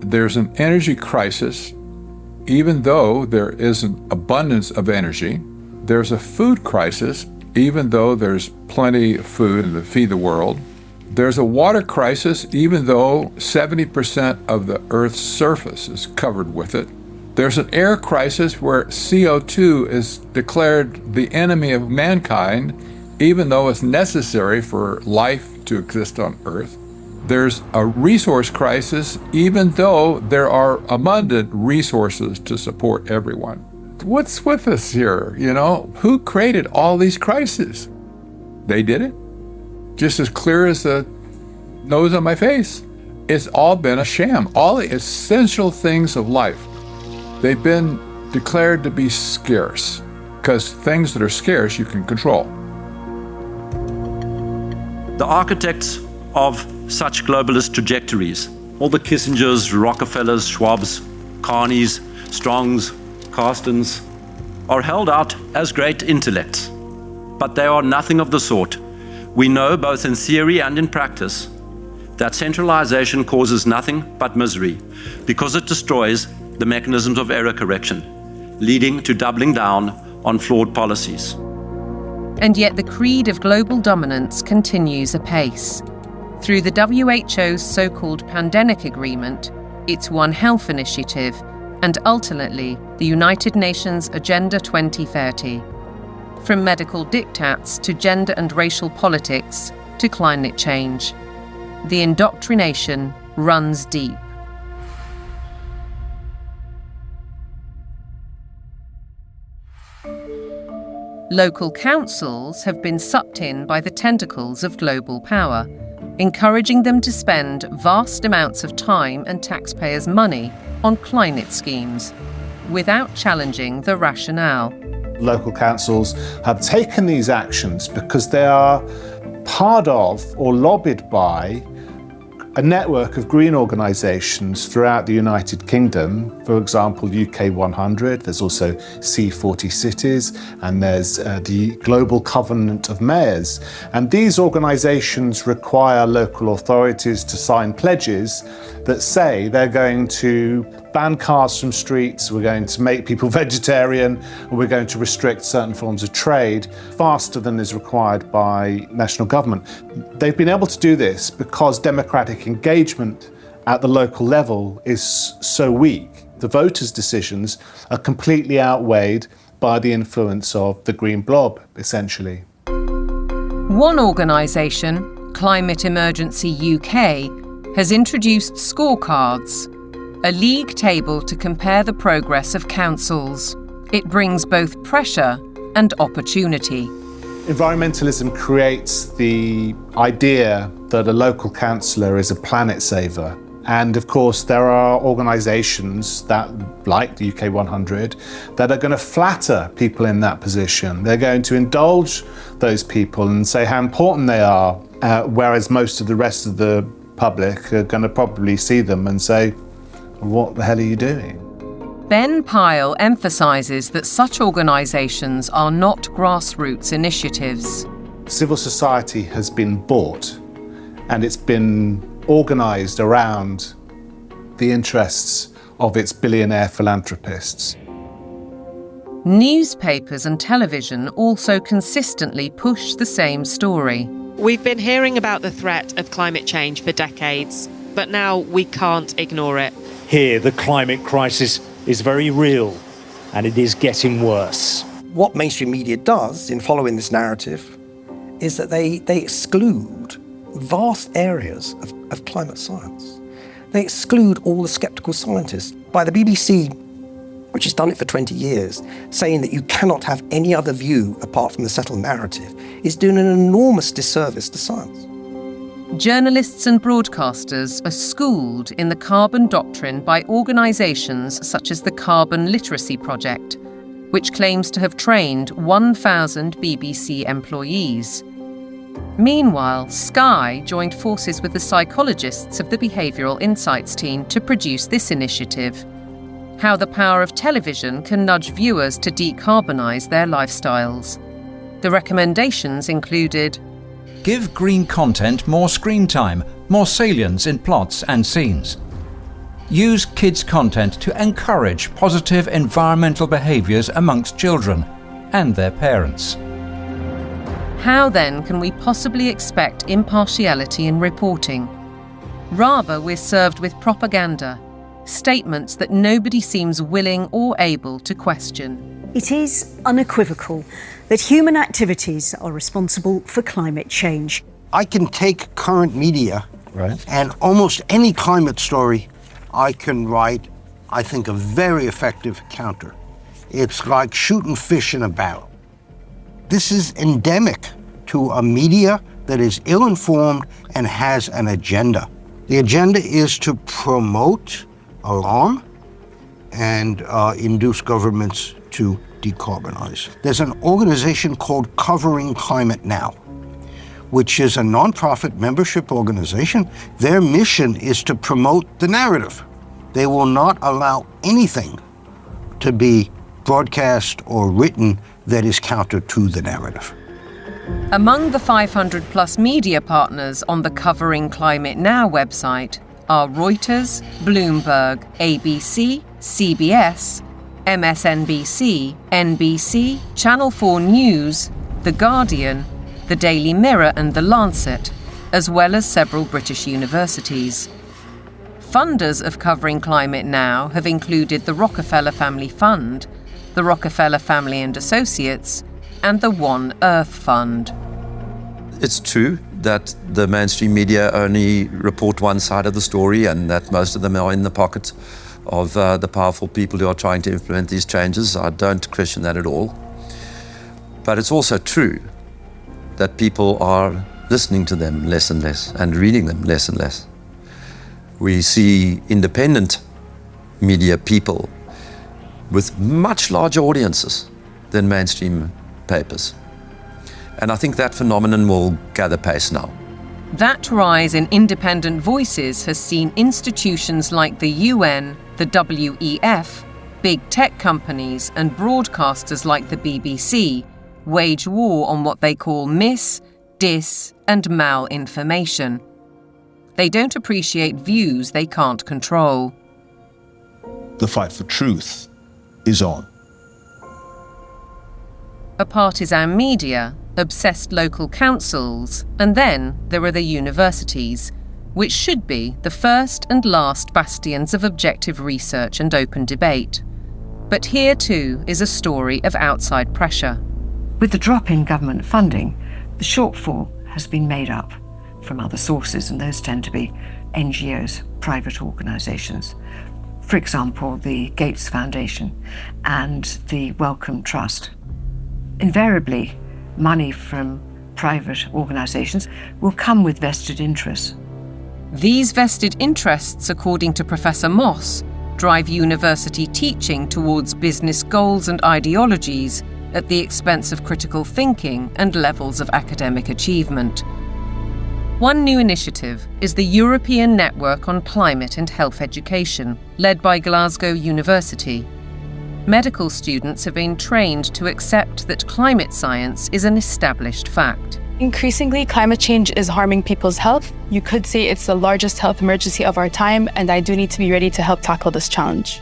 There's an energy crisis. Even though there is an abundance of energy, there's a food crisis, even though there's plenty of food to feed the world. There's a water crisis, even though 70% of the Earth's surface is covered with it. There's an air crisis where CO2 is declared the enemy of mankind, even though it's necessary for life to exist on Earth. There's a resource crisis, even though there are abundant resources to support everyone. What's with us here, you know? Who created all these crises? They did it. Just as clear as the nose on my face. It's all been a sham. All the essential things of life, they've been declared to be scarce, because things that are scarce you can control. The architects of such globalist trajectories, all the Kissingers, Rockefellers, Schwabs, Carneys, Strongs, Carstens, are held out as great intellects. But they are nothing of the sort. We know, both in theory and in practice, that centralization causes nothing but misery, because it destroys the mechanisms of error correction, leading to doubling down on flawed policies. And yet the creed of global dominance continues apace. Through the WHO's so-called Pandemic Agreement, its One Health Initiative, and ultimately the United Nations Agenda 2030. From medical diktats to gender and racial politics to climate change, the indoctrination runs deep. Local councils have been sucked in by the tentacles of global power, encouraging them to spend vast amounts of time and taxpayers' money on climate schemes, without challenging the rationale. Local councils have taken these actions because they are part of or lobbied by a network of green organisations throughout the United Kingdom, for example, UK 100, there's also C40 Cities, and there's the Global Covenant of Mayors. And these organisations require local authorities to sign pledges that say they're going to ban cars from streets, we're going to make people vegetarian, and we're going to restrict certain forms of trade faster than is required by national government. They've been able to do this because democratic engagement at the local level is so weak. The voters' decisions are completely outweighed by the influence of the green blob, essentially. One organisation, Climate Emergency UK, has introduced scorecards, a league table to compare the progress of councils. It brings both pressure and opportunity. Environmentalism creates the idea that a local councillor is a planet saver. And of course, there are organisations that, like the UK 100, that are going to flatter people in that position. They're going to indulge those people and say how important they are, whereas most of the rest of the public are going to probably see them and say, what the hell are you doing? Ben Pyle emphasises that such organisations are not grassroots initiatives. Civil society has been bought and it's been organised around the interests of its billionaire philanthropists. Newspapers and television also consistently push the same story. We've been hearing about the threat of climate change for decades, but now we can't ignore it. Here, the climate crisis is very real, and it is getting worse. What mainstream media does in following this narrative is that they exclude vast areas of climate science. They exclude all the sceptical scientists. By the BBC, which has done it for 20 years, saying that you cannot have any other view apart from the settled narrative, is doing an enormous disservice to science. Journalists and broadcasters are schooled in the carbon doctrine by organisations such as the Carbon Literacy Project, which claims to have trained 1,000 BBC employees. Meanwhile, Sky joined forces with the psychologists of the Behavioural Insights team to produce this initiative: How the Power of Television Can Nudge Viewers to Decarbonise Their Lifestyles. The recommendations included: give green content more screen time, more salience in plots and scenes. Use kids' content to encourage positive environmental behaviours amongst children and their parents. How then can we possibly expect impartiality in reporting? Rather, we're served with propaganda, statements that nobody seems willing or able to question. It is unequivocal that human activities are responsible for climate change. I can take current media and almost any climate story I can write, I think, a very effective counter. It's like shooting fish in a barrel. This is endemic to a media that is ill-informed and has an agenda. The agenda is to promote alarm and induce governments to decarbonize. There's an organization called Covering Climate Now, which is a nonprofit membership organization. Their mission is to promote the narrative. They will not allow anything to be broadcast or written that is counter to the narrative. Among the 500 plus media partners on the Covering Climate Now website are Reuters, Bloomberg, ABC, CBS, MSNBC, NBC, Channel 4 News, The Guardian, The Daily Mirror and The Lancet, as well as several British universities. Funders of Covering Climate Now have included the Rockefeller Family Fund, the Rockefeller Family and Associates, and the One Earth Fund. It's true that the mainstream media only report one side of the story and that most of them are in the pocket of the powerful people who are trying to implement these changes. I don't question that at all. But it's also true that people are listening to them less and less and reading them less and less. We see independent media people with much larger audiences than mainstream papers. And I think that phenomenon will gather pace now. That rise in independent voices has seen institutions like the UN, the WEF, big tech companies and broadcasters like the BBC wage war on what they call mis, dis and malinformation. They don't appreciate views they can't control. The fight for truth is on. A partisan media, obsessed local councils, and then there are the universities, which should be the first and last bastions of objective research and open debate. But here too is a story of outside pressure. With the drop in government funding, the shortfall has been made up from other sources, and those tend to be NGOs, private organisations. For example, the Gates Foundation and the Wellcome Trust. Invariably, money from private organisations will come with vested interests. These vested interests, according to Professor Moss, drive university teaching towards business goals and ideologies at the expense of critical thinking and levels of academic achievement. One new initiative is the European Network on Climate and Health Education, led by Glasgow University. Medical students have been trained to accept that climate science is an established fact. Increasingly, climate change is harming people's health. You could say it's the largest health emergency of our time, and I do need to be ready to help tackle this challenge.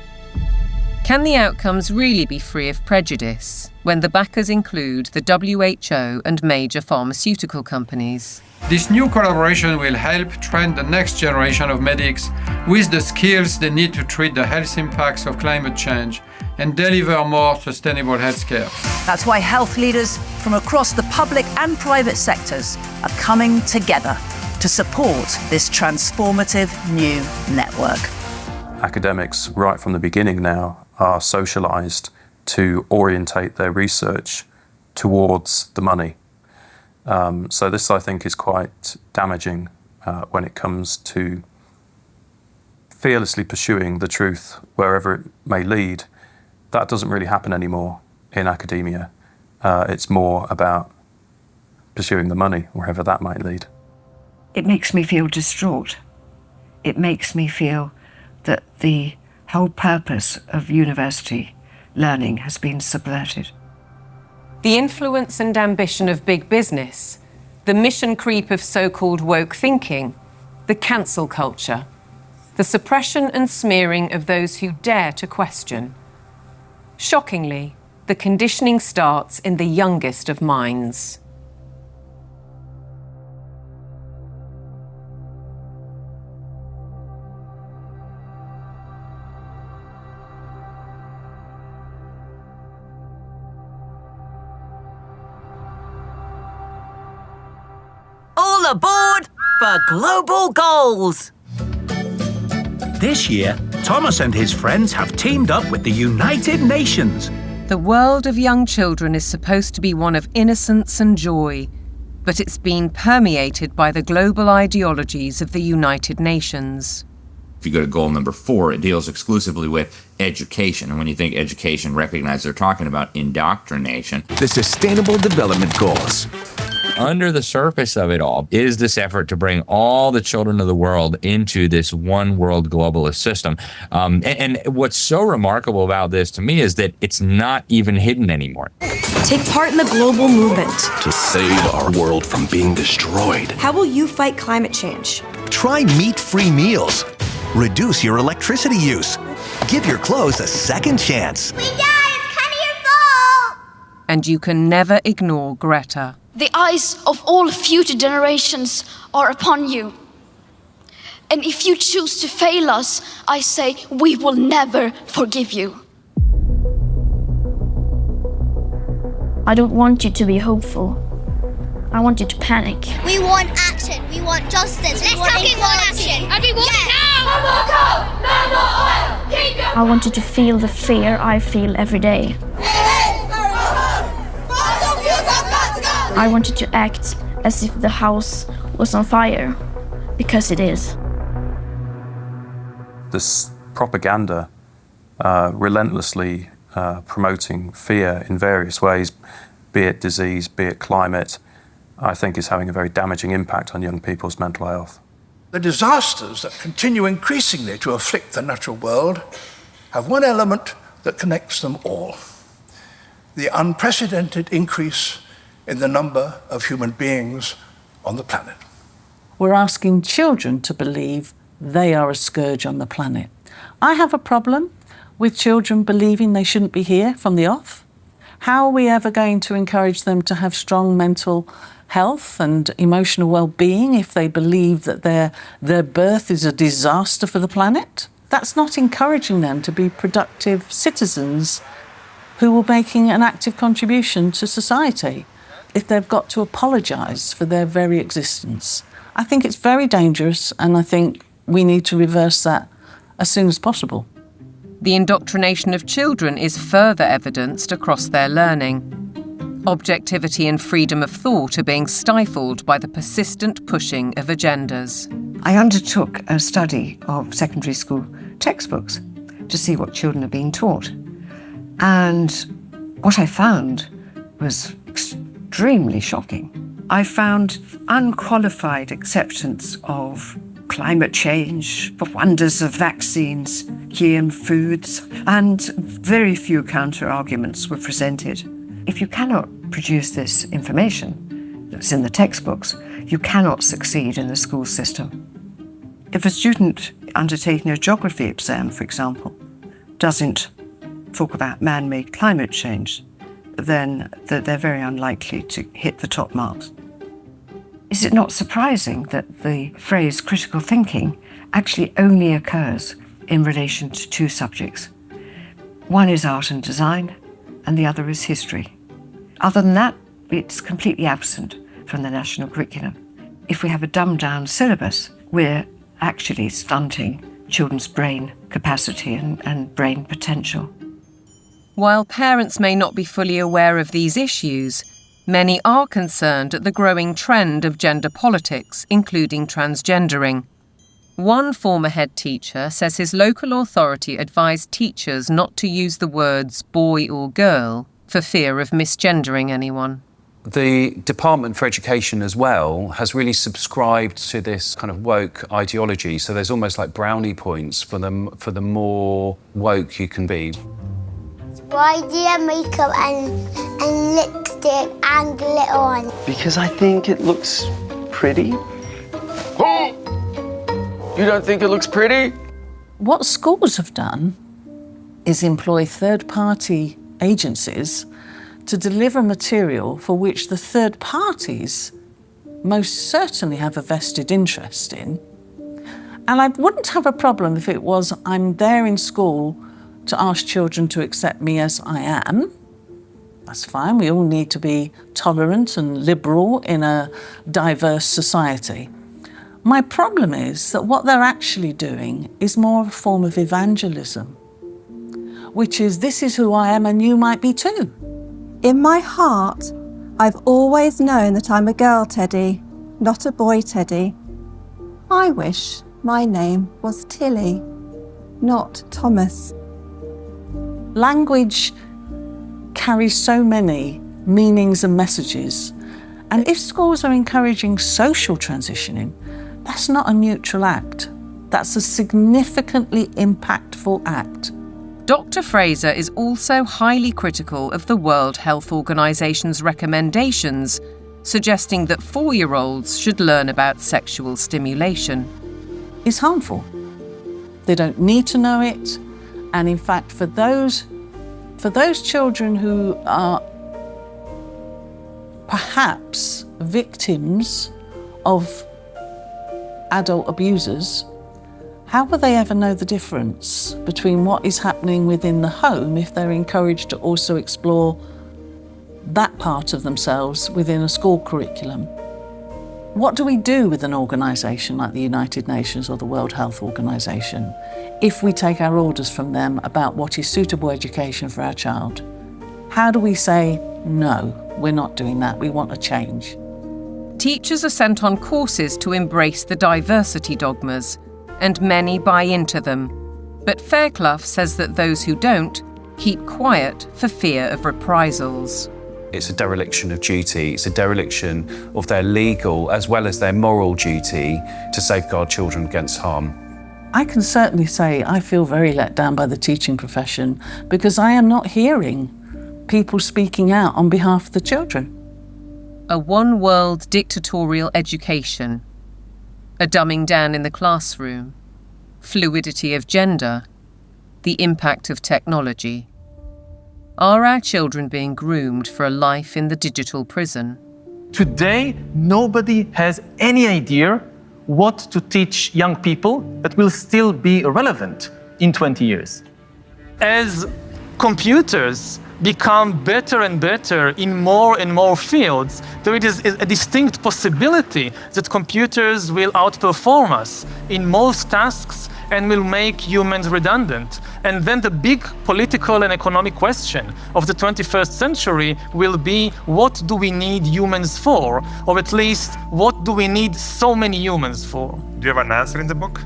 Can the outcomes really be free of prejudice when the backers include the WHO and major pharmaceutical companies? This new collaboration will help train the next generation of medics with the skills they need to treat the health impacts of climate change and deliver more sustainable healthcare. That's why health leaders from across the public and private sectors are coming together to support this transformative new network. Academics, right from the beginning now, are socialised to orientate their research towards the money. So this, I think, is quite damaging when it comes to fearlessly pursuing the truth wherever it may lead. That doesn't really happen anymore in academia. It's more about pursuing the money wherever that might lead. It makes me feel distraught. It makes me feel that the whole purpose of university learning has been subverted. The influence and ambition of big business, the mission creep of so-called woke thinking, the cancel culture, the suppression and smearing of those who dare to question. Shockingly, the conditioning starts in the youngest of minds. All aboard for global goals! This year, Thomas and his friends have teamed up with the United Nations. The world of young children is supposed to be one of innocence and joy, but it's been permeated by the global ideologies of the United Nations. If you go to goal number 4, it deals exclusively with education. And when you think education, recognize they're talking about indoctrination. The Sustainable Development Goals. Under the surface of it all is this effort to bring all the children of the world into this one world globalist system. And what's so remarkable about this to me is that it's not even hidden anymore. Take part in the global movement to save our world from being destroyed. How will you fight climate change? Try meat-free meals. Reduce your electricity use. Give your clothes a second chance. We died! It's kind of your fault! And you can never ignore Greta. The eyes of all future generations are upon you. And if you choose to fail us, I say we will never forgive you. I don't want you to be hopeful. I want you to panic. We want action. We want justice. Let's fucking want action. And we want it now. No more coal, no more oil. Keep your... I want you to feel the fear I feel every day. I want you to act as if the house was on fire, because it is. This propaganda relentlessly promoting fear in various ways, be it disease, be it climate, I think is having a very damaging impact on young people's mental health. The disasters that continue increasingly to afflict the natural world have one element that connects them all: the unprecedented increase in the number of human beings on the planet. We're asking children to believe they are a scourge on the planet. I have a problem with children believing they shouldn't be here from the off. How are we ever going to encourage them to have strong mental health and emotional well-being if they believe that their birth is a disaster for the planet? That's not encouraging them to be productive citizens who are making an active contribution to society if they've got to apologise for their very existence. I think it's very dangerous, and I think we need to reverse that as soon as possible. The indoctrination of children is further evidenced across their learning. Objectivity and freedom of thought are being stifled by the persistent pushing of agendas. I undertook a study of secondary school textbooks to see what children are being taught. And what I found was extremely shocking. I found unqualified acceptance of climate change, the wonders of vaccines, GM foods, and very few counter-arguments were presented. If you cannot produce this information that's in the textbooks, you cannot succeed in the school system. If a student undertaking a geography exam, for example, doesn't talk about man-made climate change, then they're very unlikely to hit the top marks. Is it not surprising that the phrase critical thinking actually only occurs in relation to two subjects? One is art and design, and the other is history. Other than that, it's completely absent from the national curriculum. If we have a dumbed-down syllabus, we're actually stunting children's brain capacity and brain potential. While parents may not be fully aware of these issues, many are concerned at the growing trend of gender politics, including transgendering. One former head teacher says his local authority advised teachers not to use the words boy or girl for fear of misgendering anyone. The Department for Education as well has really subscribed to this kind of woke ideology. So there's almost like brownie points for the more woke you can be. Why do you have makeup and lipstick and glitter on? Because I think it looks pretty. Oh! You don't think it looks pretty? What schools have done is employ third-party agencies to deliver material for which the third parties most certainly have a vested interest in. And I wouldn't have a problem if it was I'm there in school to ask children to accept me as I am. That's fine. We all need to be tolerant and liberal in a diverse society. My problem is that what they're actually doing is more a form of evangelism, which is this is who I am and you might be too. In my heart, I've always known that I'm a girl, Teddy, not a boy, Teddy. I wish my name was Tilly, not Thomas. Language carries so many meanings and messages. And if schools are encouraging social transitioning, that's not a neutral act. That's a significantly impactful act. Dr. Fraser is also highly critical of the World Health Organization's recommendations, suggesting that 4-year-olds should learn about sexual stimulation. It's harmful. They don't need to know it. And in fact, for those children who are perhaps victims of adult abusers, how will they ever know the difference between what is happening within the home if they're encouraged to also explore that part of themselves within a school curriculum? What do we do with an organisation like the United Nations or the World Health Organization if we take our orders from them about what is suitable education for our child? How do we say, no, we're not doing that, we want a change? Teachers are sent on courses to embrace the diversity dogmas, and many buy into them. But Fairclough says that those who don't keep quiet for fear of reprisals. It's a dereliction of duty. It's a dereliction of their legal as well as their moral duty to safeguard children against harm. I can certainly say I feel very let down by the teaching profession because I am not hearing people speaking out on behalf of the children. A one-world dictatorial education, a dumbing down in the classroom, fluidity of gender, the impact of technology. Are our children being groomed for a life in the digital prison? Today, nobody has any idea what to teach young people that will still be relevant in 20 years. As computers become better and better in more and more fields, there is a distinct possibility that computers will outperform us in most tasks and will make humans redundant. And then the big political and economic question of the 21st century will be, what do we need humans for? Or at least, what do we need so many humans for? Do you have an answer in the book?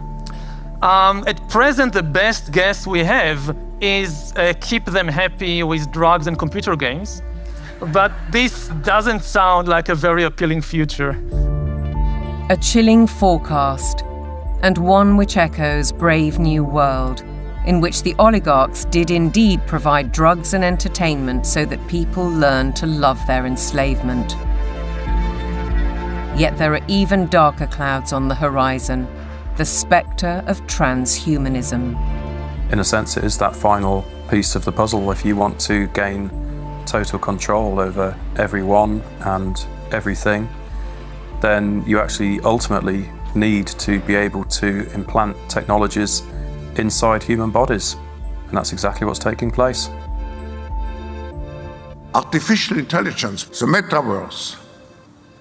At present, the best guess we have is keep them happy with drugs and computer games. But this doesn't sound like a very appealing future. A chilling forecast, and one which echoes Brave New World, in which the oligarchs did indeed provide drugs and entertainment so that people learned to love their enslavement. Yet there are even darker clouds on the horizon, the spectre of transhumanism. In a sense, it is that final piece of the puzzle. If you want to gain total control over everyone and everything, then you actually ultimately need to be able to implant technologies inside human bodies. And that's exactly what's taking place. Artificial intelligence, the metaverse,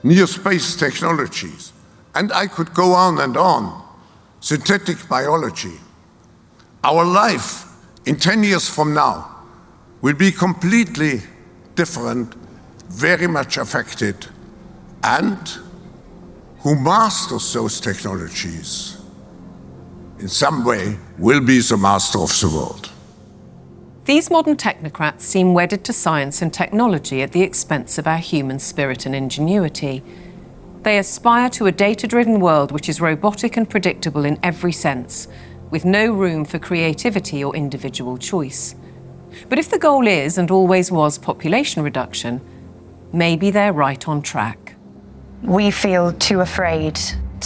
near space technologies, and I could go on and on. Synthetic biology. Our life in 10 years from now will be completely different, very much affected, and who masters those technologies in some way will be the master of the world. These modern technocrats seem wedded to science and technology at the expense of our human spirit and ingenuity. They aspire to a data-driven world which is robotic and predictable in every sense, with no room for creativity or individual choice. But if the goal is, and always was, population reduction, maybe they're right on track. We feel too afraid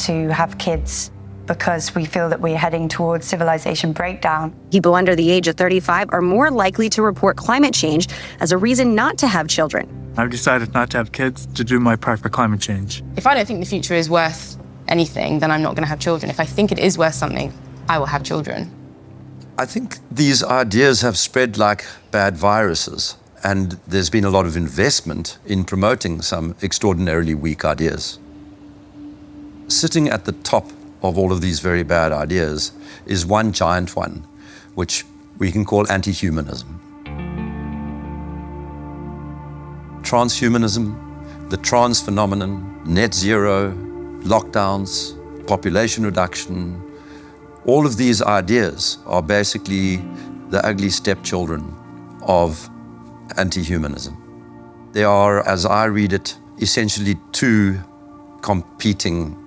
to have kids because we feel that we're heading towards civilization breakdown. People under the age of 35 are more likely to report climate change as a reason not to have children. I've decided not to have kids to do my part for climate change. If I don't think the future is worth anything, then I'm not going to have children. If I think it is worth something, I will have children. I think these ideas have spread like bad viruses, and there's been a lot of investment in promoting some extraordinarily weak ideas. Sitting at the top of all of these very bad ideas is one giant one, which we can call anti-humanism. Transhumanism, the trans phenomenon, net zero, lockdowns, population reduction, all of these ideas are basically the ugly stepchildren of anti-humanism. They are, as I read it, essentially two competing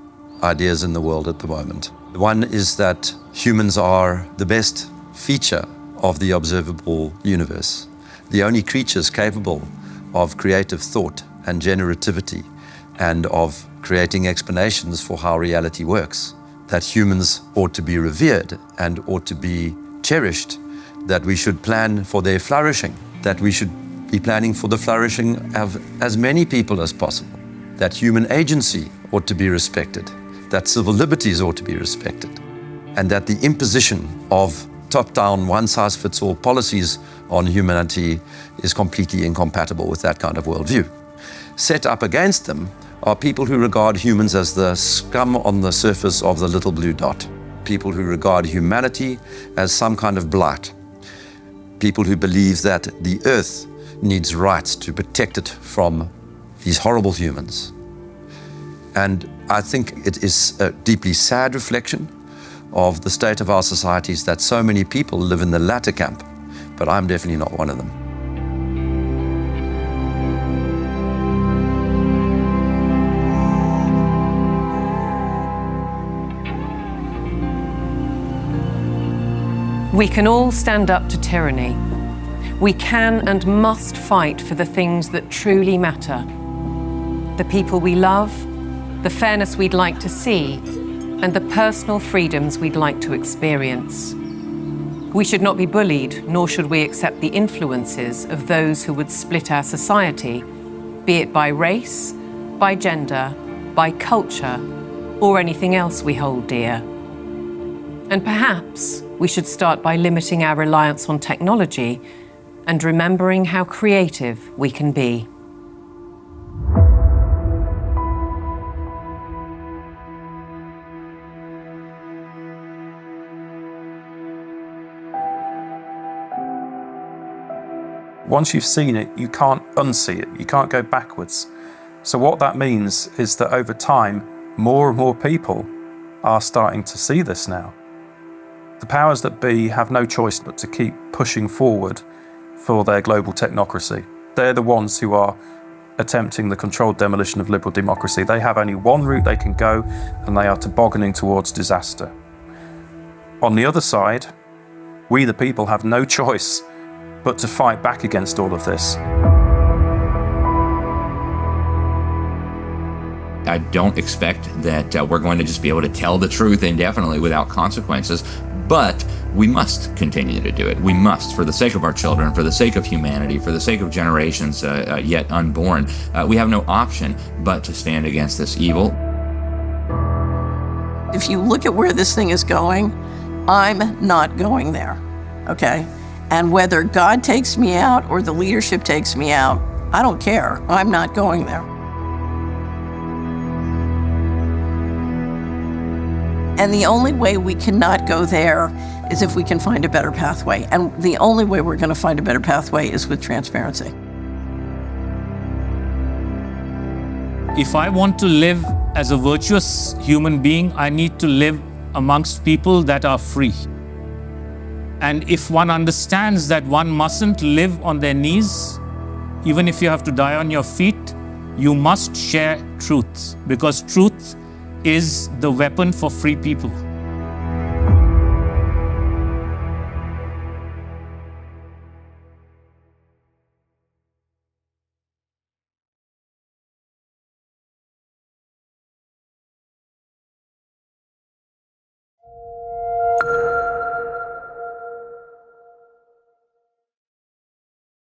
ideas in the world at the moment. One is that humans are the best feature of the observable universe, the only creatures capable of creative thought and generativity and of creating explanations for how reality works, that humans ought to be revered and ought to be cherished, that we should plan for their flourishing, that we should be planning for the flourishing of as many people as possible, that human agency ought to be respected, that civil liberties ought to be respected, and that the imposition of top-down, one-size-fits-all policies on humanity is completely incompatible with that kind of worldview. Set up against them are people who regard humans as the scum on the surface of the little blue dot, people who regard humanity as some kind of blight, people who believe that the earth needs rights to protect it from these horrible humans. And I think it is a deeply sad reflection of the state of our societies that so many people live in the latter camp, but I'm definitely not one of them. We can all stand up to tyranny. We can and must fight for the things that truly matter. The people we love, the fairness we'd like to see, and the personal freedoms we'd like to experience. We should not be bullied, nor should we accept the influences of those who would split our society, be it by race, by gender, by culture, or anything else we hold dear. And perhaps we should start by limiting our reliance on technology and remembering how creative we can be. Once you've seen it, you can't unsee it. You can't go backwards. So what that means is that over time, more and more people are starting to see this now. The powers that be have no choice but to keep pushing forward for their global technocracy. They're the ones who are attempting the controlled demolition of liberal democracy. They have only one route they can go, and they are tobogganing towards disaster. On the other side, we the people have no choice but to fight back against all of this. I don't expect that we're going to just be able to tell the truth indefinitely without consequences, but we must continue to do it. We must, for the sake of our children, for the sake of humanity, for the sake of generations yet unborn. We have no option but to stand against this evil. If you look at where this thing is going, I'm not going there, okay? And whether God takes me out or the leadership takes me out, I don't care. I'm not going there. And the only way we cannot go there is if we can find a better pathway. And the only way we're going to find a better pathway is with transparency. If I want to live as a virtuous human being, I need to live amongst people that are free. And if one understands that one mustn't live on their knees, even if you have to die on your feet, you must share truth, because truth is the weapon for free people.